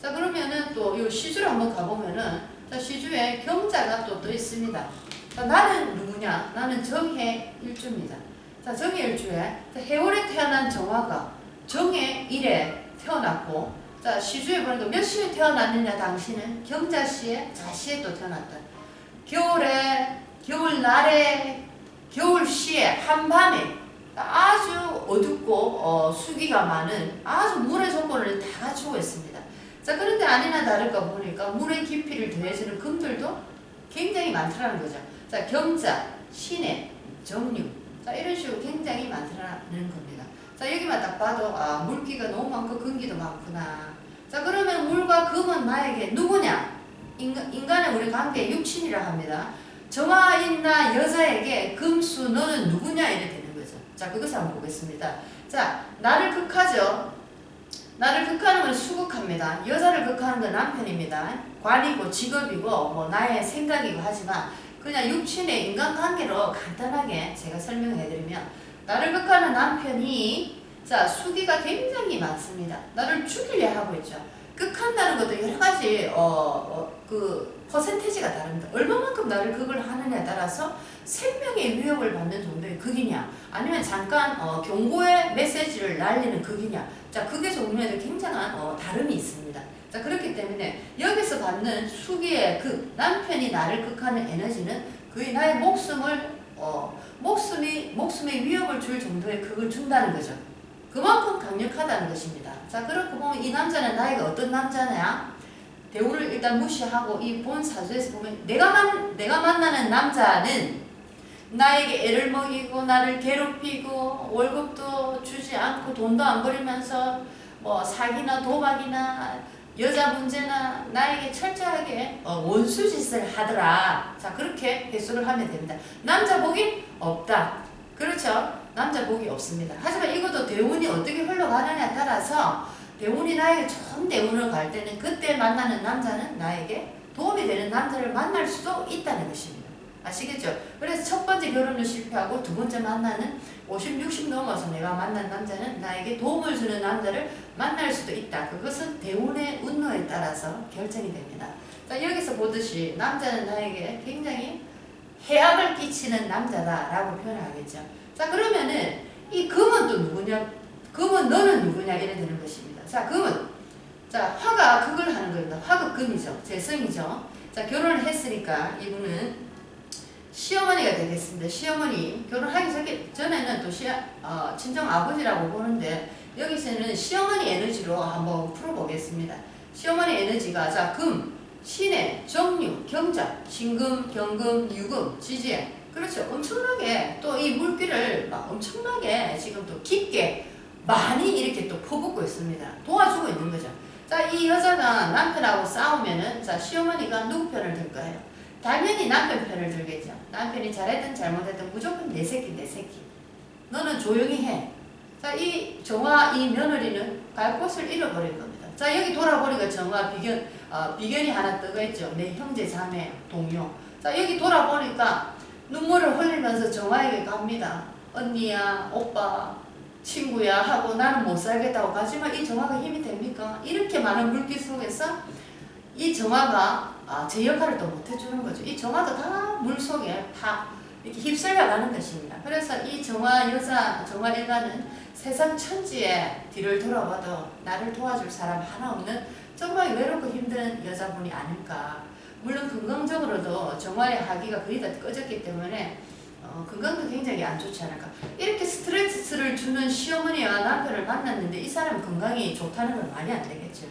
자, 그러면은 또 이 시주를 한번 가보면은, 자, 시주에 경자가 또 떠 있습니다. 자, 나는 누구냐? 나는 정해일주입니다. 자, 정해일주에 해월에 태어난 정화가 정해일에 태어났고, 자, 시주에 보니까 몇 시에 태어났느냐? 당신은 경자시에 자시에 또 태어났다. 겨울에, 겨울날에, 겨울시에 한밤에 아주 어둡고 수기가 많은 아주 물의 조건을 다 갖추고 있습니다. 자, 그런데 아니나 다를까 보니까 물의 깊이를 더해주는 금들도 굉장히 많더라는 거죠. 자, 경자, 신해, 정유, 자, 이런 식으로 굉장히 많더라는 겁니다. 자, 여기만 딱 봐도 물기가 너무 많고 금기도 많구나. 자, 그러면 물과 금은 나에게 누구냐? 인간의 우리 관계 육친이라 합니다. 정화인나 여자에게 금수 너는 누구냐 이래 되는 거죠. 자, 그것을 한번 보겠습니다. 자, 나를 극하죠. 나를 극하는 건 수극합니다. 여자를 극하는 건 남편입니다. 관이고 직업이고 뭐 나의 생각이고 하지만 그냥 육친의 인간관계로 간단하게 제가 설명해드리면 나를 극하는 남편이 자, 수기가 굉장히 많습니다. 나를 죽이려 하고 있죠. 극한다는 것도 여러 가지 그 퍼센테이지가 다릅니다. 얼마만큼 나를 극을 하느냐에 따라서 생명의 위협을 받는 정도의 극이냐, 아니면 잠깐 경고의 메시지를 날리는 극이냐. 자, 극의 종류에도 굉장한 다름이 있습니다. 자, 그렇기 때문에 여기서 받는 수기의 극, 남편이 나를 극하는 에너지는 거의 나의 목숨의 위협을 줄 정도의 극을 준다는 거죠. 그만큼 강력하다는 것입니다. 자, 그렇게 보면 이 남자는 나에게 어떤 남자냐? 대우를 일단 무시하고 이 본 사주에서 보면 내가 만나는 남자는 나에게 애를 먹이고 나를 괴롭히고 월급도 주지 않고 돈도 안 버리면서 뭐 사기나 도박이나 여자 문제나 나에게 철저하게 원수짓을 하더라. 자, 그렇게 해석을 하면 됩니다. 남자 복이 없다. 그렇죠? 남자 복이 없습니다. 하지만 이것도 대운이 어떻게 흘러가느냐에 따라서 대운이 나에게 좋은 대운을 갈 때는 그때 만나는 남자는 나에게 도움이 되는 남자를 만날 수도 있다는 것입니다. 아시겠죠? 그래서 첫 번째 결혼을 실패하고 두 번째 만나는 50, 60 넘어서 내가 만난 남자는 나에게 도움을 주는 남자를 만날 수도 있다. 그것은 대운의 운로에 따라서 결정이 됩니다. 자, 여기서 보듯이 남자는 나에게 굉장히 해악을 끼치는 남자다라고 표현을 하겠죠. 자, 그러면은 이 금은 또 누구냐? 금은 너는 누구냐? 이래 되는 것입니다. 자, 금은 자, 화가 극을 하는 겁니다. 화가 금이죠. 재성이죠. 자, 결혼을 했으니까 이분은 시어머니가 되겠습니다. 시어머니 결혼하기 전에는 또 친정 아버지라고 보는데 여기서는 시어머니 에너지로 한번 풀어보겠습니다. 시어머니 에너지가 자, 금, 신해, 정유, 경자, 신금, 경금, 유금, 지지해. 그렇죠. 엄청나게 또 이 물기를 막 엄청나게 지금 또 깊게 많이 이렇게 또 퍼붓고 있습니다. 도와주고 있는 거죠. 자, 이 여자가 남편하고 싸우면은 자, 시어머니가 누구 편을 들 거예요? 당연히 남편 편을 들겠죠. 남편이 잘했든 잘못했든 무조건 내 새끼 내 새끼. 너는 조용히 해. 자, 이 정화 이 며느리는 갈 곳을 잃어버린 겁니다. 자, 여기 돌아보니까 정화 비견이 하나 뜨고 있죠. 내 형제 자매 동료. 자, 여기 돌아보니까 눈물을 흘리면서 정화에게 갑니다. 언니야, 오빠, 친구야 하고 나는 못 살겠다고 가지만 이 정화가 힘이 됩니까? 이렇게 많은 물기 속에서 이 정화가 제 역할을 또 못 해주는 거죠. 이 정화도 다 물속에 다 이렇게 휩쓸려 가는 것입니다. 그래서 이 정화 여자, 정화 일가는 세상 천지에 뒤를 돌아봐도 나를 도와줄 사람 하나 없는 정말 외롭고 힘든 여자분이 아닐까. 물론 건강적으로도 정화의 하기가 거의 다 꺼졌기 때문에 건강도 굉장히 안 좋지 않을까. 이렇게 스트레스를 주는 시어머니와 남편을 만났는데 이 사람 건강이 좋다는 건 말이 안 되겠죠.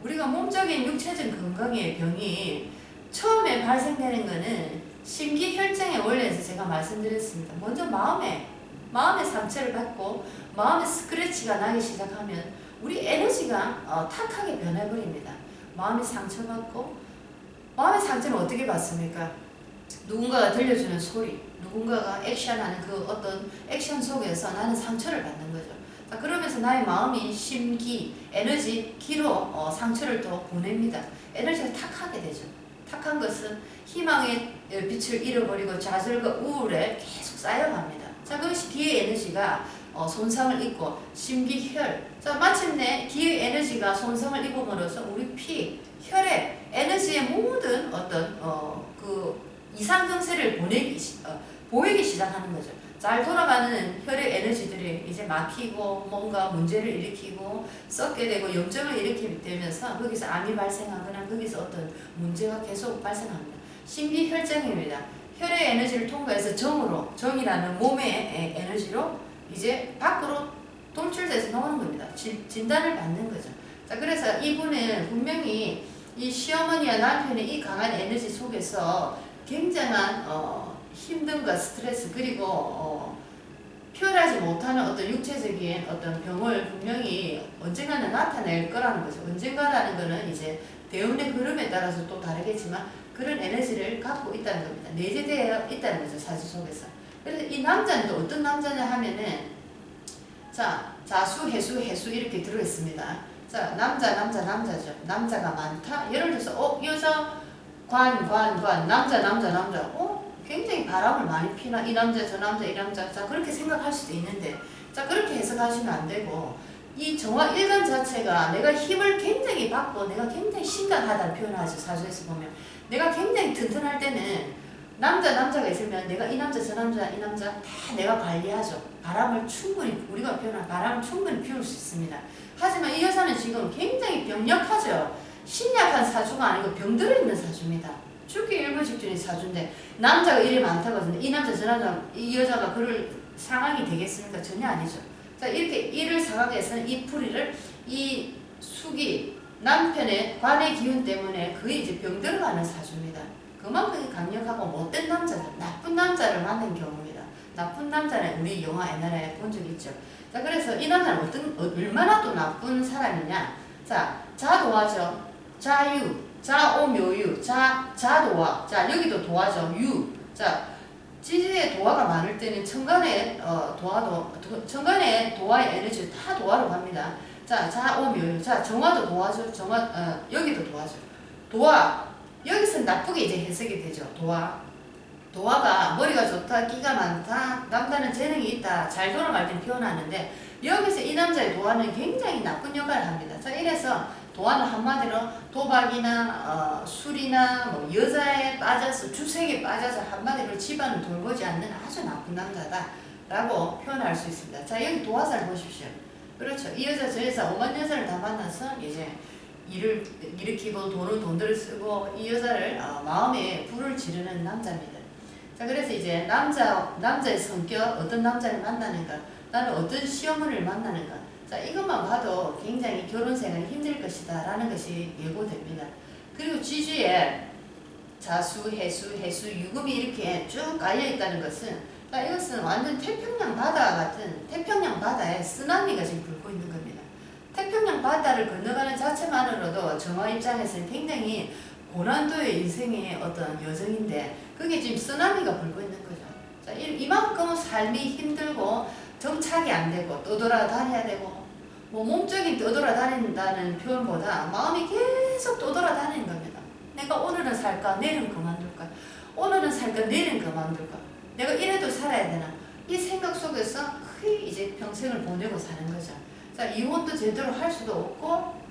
우리가 몸적인 육체적 건강의 병이 처음에 발생되는 거는 심기혈증의 원리에서 제가 말씀드렸습니다. 먼저 마음의 상처를 받고 마음의 스크래치가 나기 시작하면 우리 에너지가 탁하게 변해버립니다. 마음이 상처받고 마음의 상처는 어떻게 받습니까? 누군가가 들려주는 소리, 누군가가 액션하는 그 어떤 액션 속에서 나는 상처를 받는 거죠. 자, 그러면서 나의 마음이 심기, 에너지, 기로 상처를 또 보냅니다. 에너지가 탁하게 되죠. 탁한 것은 희망의 빛을 잃어버리고 좌절과 우울에 계속 쌓여갑니다. 자, 그것이 기의 에너지가 손상을 입고 심기혈. 자, 마침내 기의 에너지가 손상을 입음으로써 우리 피, 혈액, 에너지의 모든 어떤 그 이상경세를 보이기 시작하는 거죠. 잘 돌아가는 혈액 에너지들이 이제 막히고 뭔가 문제를 일으키고 썩게 되고 염증을 일으키게 되면서 거기서 암이 발생하거나 거기서 어떤 문제가 계속 발생합니다. 심기혈증입니다. 혈액 에너지를 통과해서 정이라는 몸의 에너지로 이제 밖으로 돌출돼서 나오는 겁니다. 진단을 받는 거죠. 자, 그래서 이분은 분명히 이 시어머니와 남편의 이 강한 에너지 속에서 굉장한 힘듦과 스트레스 그리고 표현하지 못하는 어떤 육체적인 어떤 병을 분명히 언젠가는 나타낼 거라는 거죠. 언젠가라는 거는 이제 대운의 흐름에 따라서 또 다르겠지만 그런 에너지를 갖고 있다는 겁니다. 내재되어 있다는 거죠. 사주 속에서. 그래서 이 남자는 또 어떤 남자냐 하면은 자, 자수, 해수 이렇게 들어있습니다. 자, 남자죠. 남자가 많다. 예를 들어서 이 여자 관 남자 굉장히 바람을 많이 피나 이 남자 저 남자 이 남자 자 그렇게 생각할 수도 있는데 자 그렇게 해석하시면 안 되고 이 정화 일간 자체가 내가 힘을 굉장히 받고 내가 굉장히 심각하다는 표현하죠. 사주에서 보면 내가 굉장히 튼튼할 때는 남자가 있으면 내가 이 남자 저 남자 이 남자 다 내가 관리하죠. 바람을 충분히 우리가 표현한 바람을 충분히 피울 수 있습니다. 하지만 이 여자는 지금 굉장히 병력하죠. 신약한 사주가 아니고 병들어 있는 사주입니다. 죽기 일부 직전의 사주인데 남자가 일이 많다고 하는데 이 남자 저 남자 이 여자가 그럴 상황이 되겠습니까? 전혀 아니죠. 자 이렇게 일을 사각해서는 이 풀이를 이 숙이 남편의 관의 기운 때문에 거의 이제 병들어가는 사주입니다. 그만큼 강력하고 못된 남자들, 나쁜 남자를 만난 경우입니다. 나쁜 남자는 우리 영화 옛날에 본 적 있죠. 자 그래서 이 남자는 얼마나 또 나쁜 사람이냐. 자 자도화죠. 자유, 자오묘유, 자도화. 자 여기도 도화죠. 유. 자 지지에 도화가 많을 때는 천간에 천간에 도화의 에너지 다 도화로 갑니다. 자 자오묘유. 자 정화도 도화죠. 여기도 도화죠. 도화. 여기서 나쁘게 이제 해석이 되죠. 도화가 머리가 좋다, 끼가 많다, 남자는 재능이 있다, 잘 돌아갈 때 표현하는데 여기서 이 남자의 도화는 굉장히 나쁜 역할을 합니다. 자 이래서 도화는 한마디로 도박이나 술이나 뭐 여자에 빠져서 주색에 빠져서 한마디로 집안을 돌보지 않는 아주 나쁜 남자다라고 표현할 수 있습니다. 자 여기 도화살 보십시오. 그렇죠. 이 여자 저 여자 오만 여자를 다 만나서 이제 일을 일으키고 돈들을 쓰고 이 여자를 마음에 불을 지르는 남자입니다. 자 그래서 이제 남자의 성격 어떤 남자를 만나는가 나는 어떤 시어머니를 만나는가 자 이것만 봐도 굉장히 결혼 생활이 힘들 것이다 라는 것이 예고됩니다. 그리고 지주에 자수, 해수, 유금이 이렇게 쭉 깔려 있다는 것은 이것은 완전 태평양 바다 같은 태평양 바다에 쓰나미가 지금 불고 있는 겁니다. 태평양 바다를 건너가는 자체만으로도 정화 입장에서는 굉장히 고난도의 인생의 어떤 여정인데 그게 지금 쓰나미가 불고 있는 거죠. 자, 이만큼 삶이 힘들고 정착이 안 되고 떠돌아다녀야 되고 뭐 몸적인 떠돌아다닌다는 표현보다 마음이 계속 떠돌아다니는 겁니다. 내가 오늘은 살까 내일은 그만둘까 오늘은 살까 내일은 그만둘까 내가 이래도 살아야 되나 이 생각 속에서 거의 이제 평생을 보내고 사는 거죠. 자 이혼도 제대로 할 수도 없고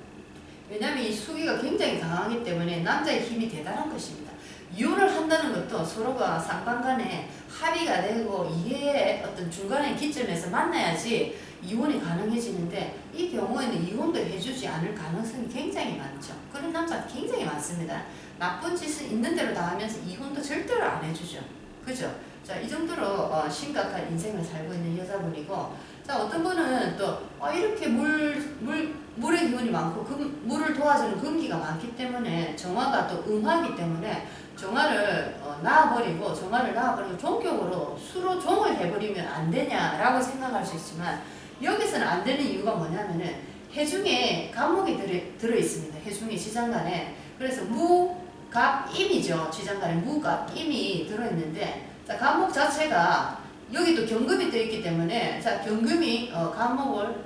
왜냐하면 이 수기가 굉장히 강하기 때문에 남자의 힘이 대단한 것입니다. 이혼을 한다는 것도 서로가 쌍방간에 합의가 되고 이해의 어떤 중간의 기점에서 만나야지 이혼이 가능해지는데 이 경우에는 이혼도 해주지 않을 가능성이 굉장히 많죠. 그런 남자가 굉장히 많습니다. 나쁜 짓을 있는 대로 다 하면서 이혼도 절대로 안 해주죠. 그죠? 자, 이 정도로 심각한 인생을 살고 있는 여자분이고 자 어떤 분은 또 이렇게 물의 기운이 많고 물을 도와주는 금기가 많기 때문에 정화가 또 음화이기 때문에 정화를 놔버리고 종격으로 수로 종을 해버리면 안 되냐라고 생각할 수 있지만 여기서는 안 되는 이유가 뭐냐면은 해중에 간목이 들어있습니다. 해중이 지장간에 그래서 무, 갑, 임이죠. 지장간에 무, 갑, 임이 들어있는데 자 간목 자체가 여기 또 경금이 떠있기 때문에 자 경금이 간목을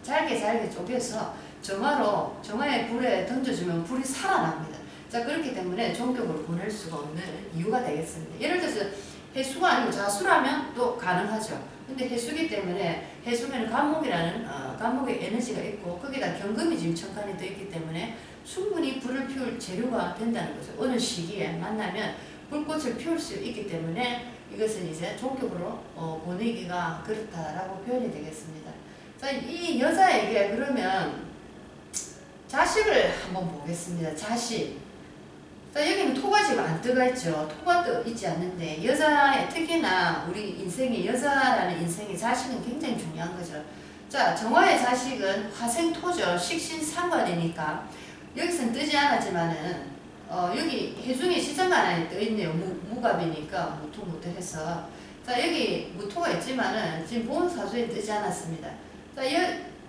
잘게 쪼개서 정화의 불에 던져주면 불이 살아납니다. 자, 그렇기 때문에 종격으로 보낼 수가 없는 이유가 되겠습니다. 예를 들어서 해수가 아니고 자수라면 또 가능하죠. 근데 해수기 때문에 해수면 간목이라는 간목의 에너지가 있고 거기다 경금이 지금 천간에 떠 있기 때문에 충분히 불을 피울 재료가 된다는 거죠. 어느 시기에 만나면 불꽃을 피울 수 있기 때문에 이것은 이제 종격으로 보내기가 그렇다라고 표현이 되겠습니다. 자, 이 여자에게 그러면 자식을 한번 보겠습니다. 자식. 자, 여기는 토가 지금 안 뜨가 있죠. 토가 떠 있지 않는데 여자의 특히나 우리 인생의 여자라는 인생의 자식은 굉장히 중요한 거죠. 자, 정화의 자식은 화생토죠. 식신상관이니까 여기서는 뜨지 않았지만은 여기 해중의 시정관 안에 떠 있네요. 무갑이니까 무토 해서 자, 여기 무토가 있지만은 지금 보온사주에 뜨지 않았습니다. 자,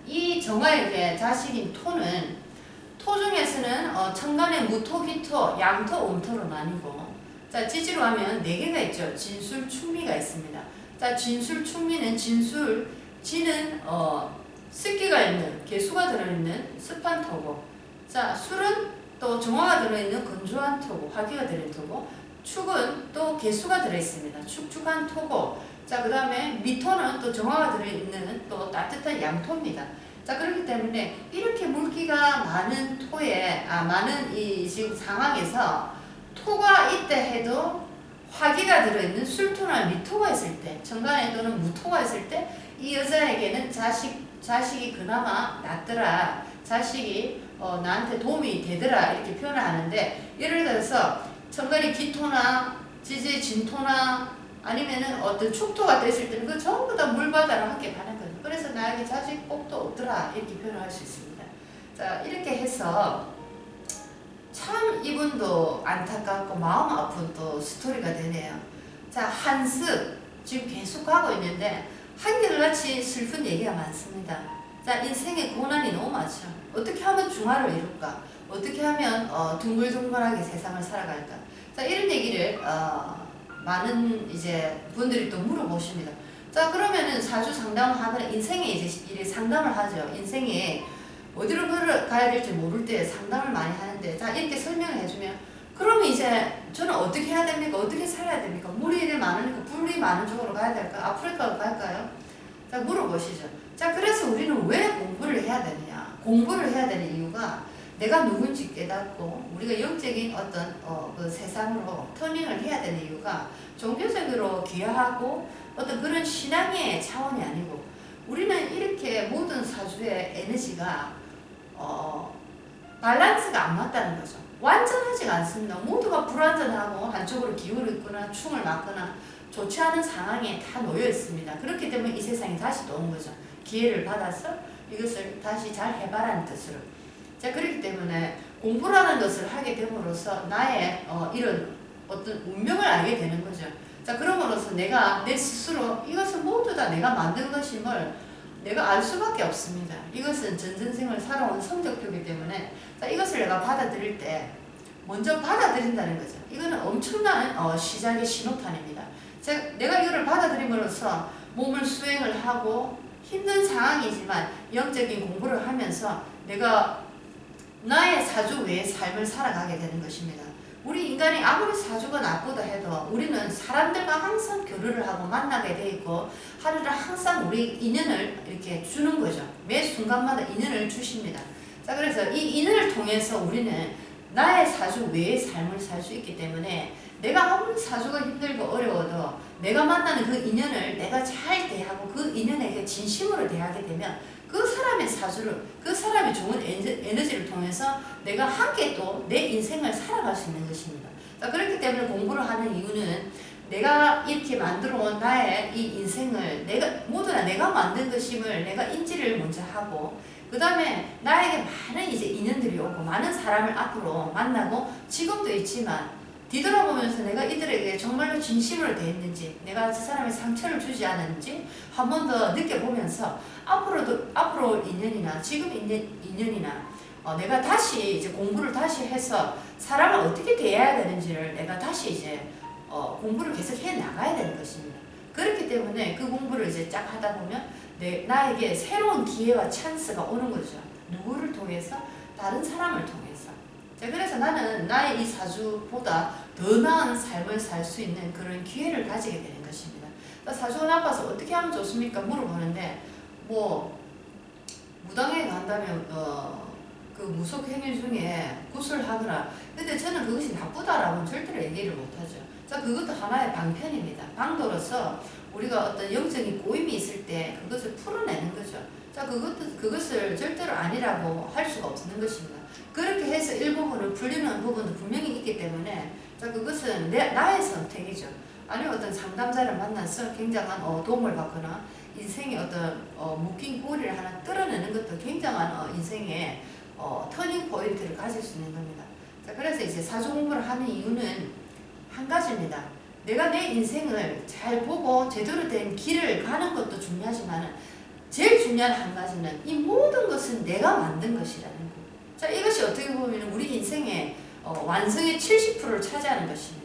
이 정화에게 자식인 토는 토 중에서는 천간에 무토, 기토, 양토, 옴토로 나뉘고 자, 지지로 하면 4개가 있죠. 진술, 충미가 있습니다. 자, 진술, 충미는 진술, 진은 습기가 있는, 개수가 들어있는 습한 토고 자, 술은 또 정화가 들어있는 건조한 토고, 화기가 들어있는 토고 축은 또 개수가 들어있습니다. 축축한 토고 자, 그 다음에 미토는 또 정화가 들어있는 또 따뜻한 양토입니다. 자, 그렇기 때문에 이렇게 물기가 많은 토에 많은 이 지금 상황에서 토가 있다 해도 화기가 들어있는 술토나 미토가 있을 때 천간에 또는 무토가 있을 때 이 여자에게는 자식이 그나마 낫더라, 자식이 나한테 도움이 되더라 이렇게 표현을 하는데 예를 들어서 천간이 기토나 지지 진토나 아니면은 어떤 축토가 됐을 때는 그 전부 다 물바다로 함께 가는 거예요. 그래서 나에게 자식 복도 없더라 이렇게 표현을 할 수 있습니다. 자, 이렇게 해서 참 이분도 안타깝고 마음 아픈 또 스토리가 되네요. 자, 한습 지금 계속 가고 있는데 한결같이 슬픈 얘기가 많습니다. 자, 인생의 고난이 너무 많죠. 어떻게 하면 중화를 이룰까? 어떻게 하면 둥글둥글하게 세상을 살아갈까? 자, 이런 얘기를 많은 이제 분들이 또 물어보십니다. 자, 그러면은 사주 상담을 하거나 인생에 이제 이래 상담을 하죠. 인생에 어디로 가야 될지 모를 때 상담을 많이 하는데 자, 이렇게 설명을 해주면 그러면 이제 저는 어떻게 해야 됩니까? 어떻게 살아야 됩니까? 물이 많으니까 불이 많은 쪽으로 가야 될까? 아프리카로 갈까요? 자, 물어보시죠. 자, 그래서 우리는 왜 공부를 해야 되느냐? 공부를 해야 되는 이유가 내가 누군지 깨닫고 우리가 영적인 어떤 그 세상으로 터닝을 해야 되는 이유가 종교적으로 귀화하고 어떤 그런 신앙의 차원이 아니고 우리는 이렇게 모든 사주의 에너지가 밸런스가 안 맞다는 거죠. 완전하지가 않습니다. 모두가 불완전하고 한쪽으로 기울어 있거나 충을 맞거나 좋지 않은 상황에 다 놓여 있습니다. 그렇기 때문에 이 세상에 다시 또 온 거죠. 기회를 받아서 이것을 다시 잘 해봐라는 뜻으로. 자, 그렇기 때문에 공부라는 것을 하게 됨으로써 나의 이런 어떤 운명을 알게 되는 거죠. 자, 그럼으로써 내가 내 스스로 이것은 모두 다 내가 만든 것임을 내가 알 수밖에 없습니다. 이것은 전전생을 살아온 성적표이기 때문에 자, 이것을 내가 받아들일 때 먼저 받아들인다는 거죠. 이거는 엄청난 시작의 신호탄입니다. 내가 이거를 받아들임으로써 몸을 수행을 하고 힘든 상황이지만 영적인 공부를 하면서 내가 나의 사주 외의 삶을 살아가게 되는 것입니다. 우리 인간이 아무리 사주가 나쁘다 해도 우리는 사람들과 항상 교류를 하고 만나게 돼 있고 하루를 항상 우리 인연을 이렇게 주는 거죠. 매 순간마다 인연을 주십니다. 자, 그래서 이 인연을 통해서 우리는 나의 사주 외의 삶을 살 수 있기 때문에 내가 아무리 사주가 힘들고 어려워도 내가 만나는 그 인연을 내가 잘 대하고 그 인연에게 진심으로 대하게 되면 그 사람의 사주를, 그 사람의 좋은 에너지를 통해서 내가 함께 또 내 인생을 살아갈 수 있는 것입니다. 자, 그렇기 때문에 공부를 하는 이유는 내가 이렇게 만들어 온 나의 이 인생을 모두 다 내가 만든 것임을 내가 인지를 먼저 하고 그 다음에 나에게 많은 이제 인연들이 오고 많은 사람을 앞으로 만나고 지금도 있지만 뒤돌아보면서 내가 이들에게 정말로 진심으로 대했는지 내가 그 사람의 상처를 주지 않았는지 한 번 더 느껴보면서 앞으로 올 인연이나 지금 인연이나 내가 다시 이제 공부를 다시 해서 사람을 어떻게 대해야 되는지를 내가 다시 이제 공부를 계속 해 나가야 되는 것입니다. 그렇기 때문에 그 공부를 이제 쫙 하다 보면 나에게 새로운 기회와 찬스가 오는 거죠. 누구를 통해서? 다른 사람을 통해서. 자, 그래서 나는 나의 이 사주보다 더 나은 삶을 살 수 있는 그런 기회를 가지게 되는 것입니다. 사주가 나빠서 어떻게 하면 좋습니까? 물어보는데 뭐 무당에 간다면 그 무속 행위 중에 구슬하거나, 근데 저는 그것이 나쁘다라고는 절대로 얘기를 못하죠. 자, 그것도 하나의 방편입니다. 방도로서 우리가 어떤 영적인 꼬임이 있을 때 그것을 풀어내는 거죠. 자, 그것을 절대로 아니라고 할 수가 없는 것입니다. 그렇게 해서 일부분을 풀리는 부분도 분명히 있기 때문에, 자, 그것은 나의 선택이죠. 아니면 어떤 상담자를 만나서 굉장한 도움을 받거나 인생의 어떤 묶인 고리를 하나 뚫어내는 것도 굉장한 인생의 터닝 포인트를 가질 수 있는 겁니다. 자, 그래서 이제 사주 공부를 하는 이유는 한 가지입니다. 내가 내 인생을 잘 보고 제대로 된 길을 가는 것도 중요하지만 제일 중요한 한 가지는 이 모든 것은 내가 만든 것이라는 거. 자, 이것이 어떻게 보면 우리 인생의 완성의 70%를 차지하는 것입니다.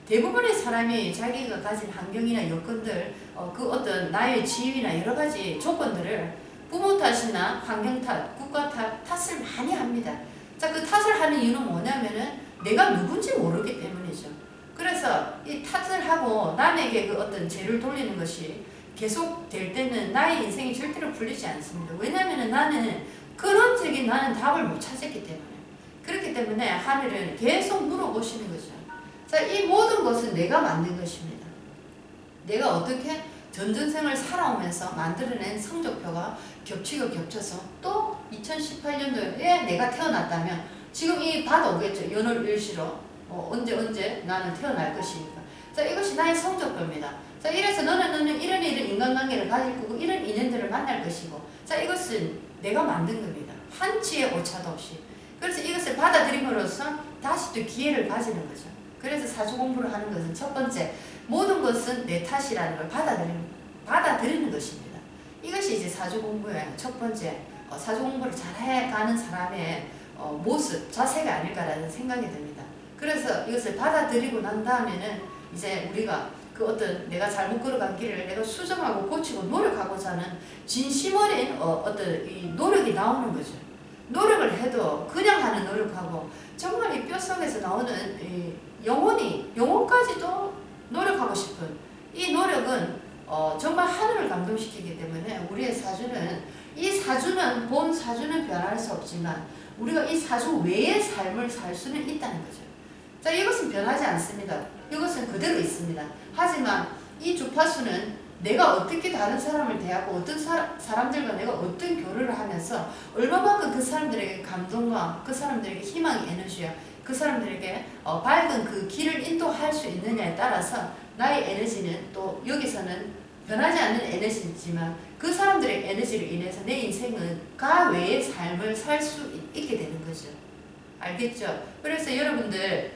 대부분의 사람이 자기가 가진 환경이나 여건들, 그 어떤 나의 지위나 여러 가지 조건들을 부모 탓이나 환경 탓, 국가 탓을 많이 합니다. 자, 그 탓을 하는 이유는 뭐냐면은 내가 누군지 모르기 때문이죠. 그래서 이 탓을 하고 남에게 그 어떤 죄를 돌리는 것이 계속 될 때는 나의 인생이 절대로 풀리지 않습니다. 왜냐면은 나는 근원적인 나는 답을 못 찾았기 때문에. 그렇기 때문에 하늘은 계속 물어보시는 거죠. 자, 이 모든 것은 내가 만든 것입니다. 내가 어떻게 전전생을 살아오면서 만들어낸 성적표가 겹치고 겹쳐서 또 2018년도에 내가 태어났다면 지금 이 바다 오겠죠. 연월일시로 언제 나는 태어날 것이니까. 자, 이것이 나의 성적표입니다. 자, 이래서 너는 이런 인간관계를 가질 거고 이런 인연들을 만날 것이고, 자, 이것은 내가 만든 겁니다. 한치의 오차도 없이. 그래서 이것을 받아들임으로써 다시 또 기회를 가지는 거죠. 그래서 사주 공부를 하는 것은 첫 번째, 모든 것은 내 탓이라는 걸 받아들이는 것입니다. 이것이 이제 사주 공부의 첫 번째, 사주 공부를 잘해가는 사람의 모습, 자세가 아닐까라는 생각이 듭니다. 그래서 이것을 받아들이고 난 다음에는 이제 우리가 그 어떤 내가 잘못 걸어간 길을 내가 수정하고 고치고 노력하고자 하는 진심 어린 어떤 이 노력이 나오는 거죠. 노력을 해도 그냥 하는 노력하고 정말 이 뼛속에서 나오는 이 영혼까지도 노력하고 싶은 이 노력은 정말 하늘을 감동시키기 때문에 우리의 사주는, 이 사주는 본 사주는 변할 수 없지만 우리가 이 사주 외의 삶을 살 수는 있다는 거죠. 자, 이것은 변하지 않습니다. 이것은 그대로 있습니다. 하지만 이 주파수는 내가 어떻게 다른 사람을 대하고 어떤 사람들과 내가 어떤 교류를 하면서 얼마만큼 그 사람들에게 감동과 그 사람들에게 희망의 에너지야, 그 사람들에게 밝은 그 길을 인도할 수 있느냐에 따라서 나의 에너지는 또 여기서는 변하지 않는 에너지지만 그 사람들의 에너지로 인해서 내 인생은 가 외의 삶을 살 수 있게 되는 거죠. 알겠죠? 그래서 여러분들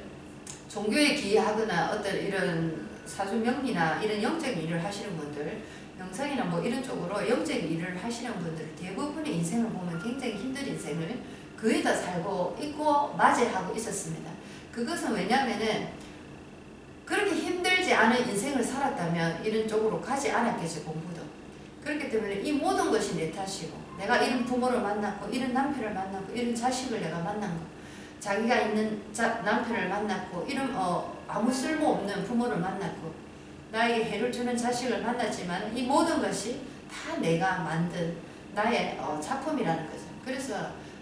종교에 기여하거나 어떤 이런 사주 명리나 이런 영적인 일을 하시는 분들, 명상이나 뭐 이런 쪽으로 영적인 일을 하시는 분들 대부분의 인생을 보면 굉장히 힘든 인생을 거의 다 살고 있고 맞이하고 있었습니다. 그것은 왜냐면은 그렇게 힘들지 않은 인생을 살았다면 이런 쪽으로 가지 않았겠죠, 공부도. 그렇기 때문에 이 모든 것이 내 탓이고, 내가 이런 부모를 만났고 이런 남편을 만났고 이런 자식을 내가 만난 거, 자기가 있는 남편을 만났고 이런 아무 쓸모없는 부모를 만났고 나에게 해를 주는 자식을 만났지만 이 모든 것이 다 내가 만든 나의 작품이라는 거죠. 그래서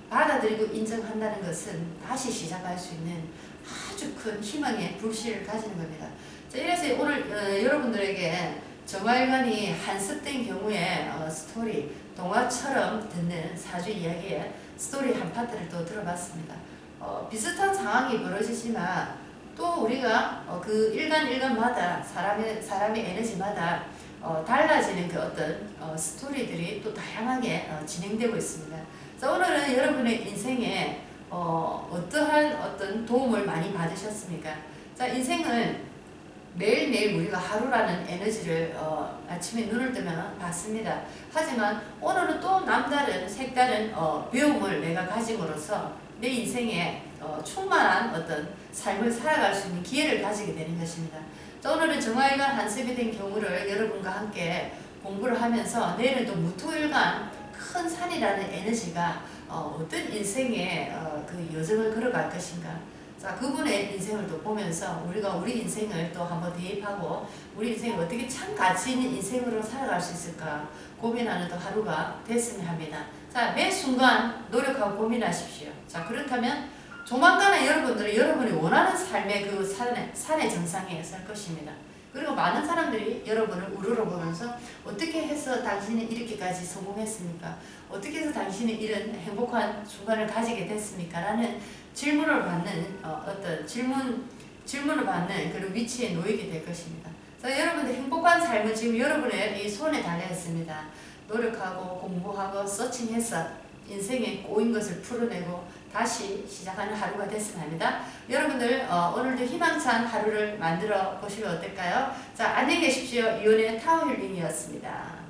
받아들이고 인정한다는 것은 다시 시작할 수 있는 아주 큰 희망의 불씨를 가지는 겁니다. 자, 이래서 오늘 여러분들에게 정화일관이 한습된 경우에 스토리, 동화처럼 듣는 사주 이야기의 스토리 한 파트를 또 들어봤습니다. 비슷한 상황이 벌어지지만 또 우리가 그 일간마다 사람의 에너지마다 달라지는 그 어떤 스토리들이 또 다양하게 진행되고 있습니다. 자, 오늘은 여러분의 인생에 어떠한 어떤 도움을 많이 받으셨습니까? 자, 인생은 매일매일 우리가 하루라는 에너지를 아침에 눈을 뜨면 받습니다. 하지만 오늘은 또 남다른 색다른 배움을 내가 가짐으로써 내 인생에 충만한 어떤 삶을 살아갈 수 있는 기회를 가지게 되는 것입니다. 자, 오늘은 정화일관 한습이 된 경우를 여러분과 함께 공부를 하면서 내일은 또 무토일관 큰 산이라는 에너지가 어떤 인생의 그 여정을 걸어 걸어갈 것인가. 자, 그분의 인생을 또 보면서 우리가 우리 인생을 또 한번 대입하고 우리 인생을 어떻게 참 가치 있는 인생으로 살아갈 수 있을까 고민하는 또 하루가 됐으면 합니다. 자, 매 순간 노력하고 고민하십시오. 자, 그렇다면 조만간에 여러분들은 여러분이 원하는 삶의 그 산의 정상에 설 것입니다. 그리고 많은 사람들이 여러분을 우러러보면서 어떻게 해서 당신이 이렇게까지 성공했습니까? 어떻게 해서 당신이 이런 행복한 순간을 가지게 됐습니까? 라는 질문을 받는 어떤 질문을 받는 그런 위치에 놓이게 될 것입니다. 그래서 여러분들 행복한 삶은 지금 여러분의 이 손에 달려 있습니다. 노력하고 공부하고 서칭해서 인생에 꼬인 것을 풀어내고 다시 시작하는 하루가 됐으면 합니다. 여러분들 오늘도 희망찬 하루를 만들어 보시면 어떨까요? 자, 안녕히 계십시오. 이온의 타워힐링이었습니다.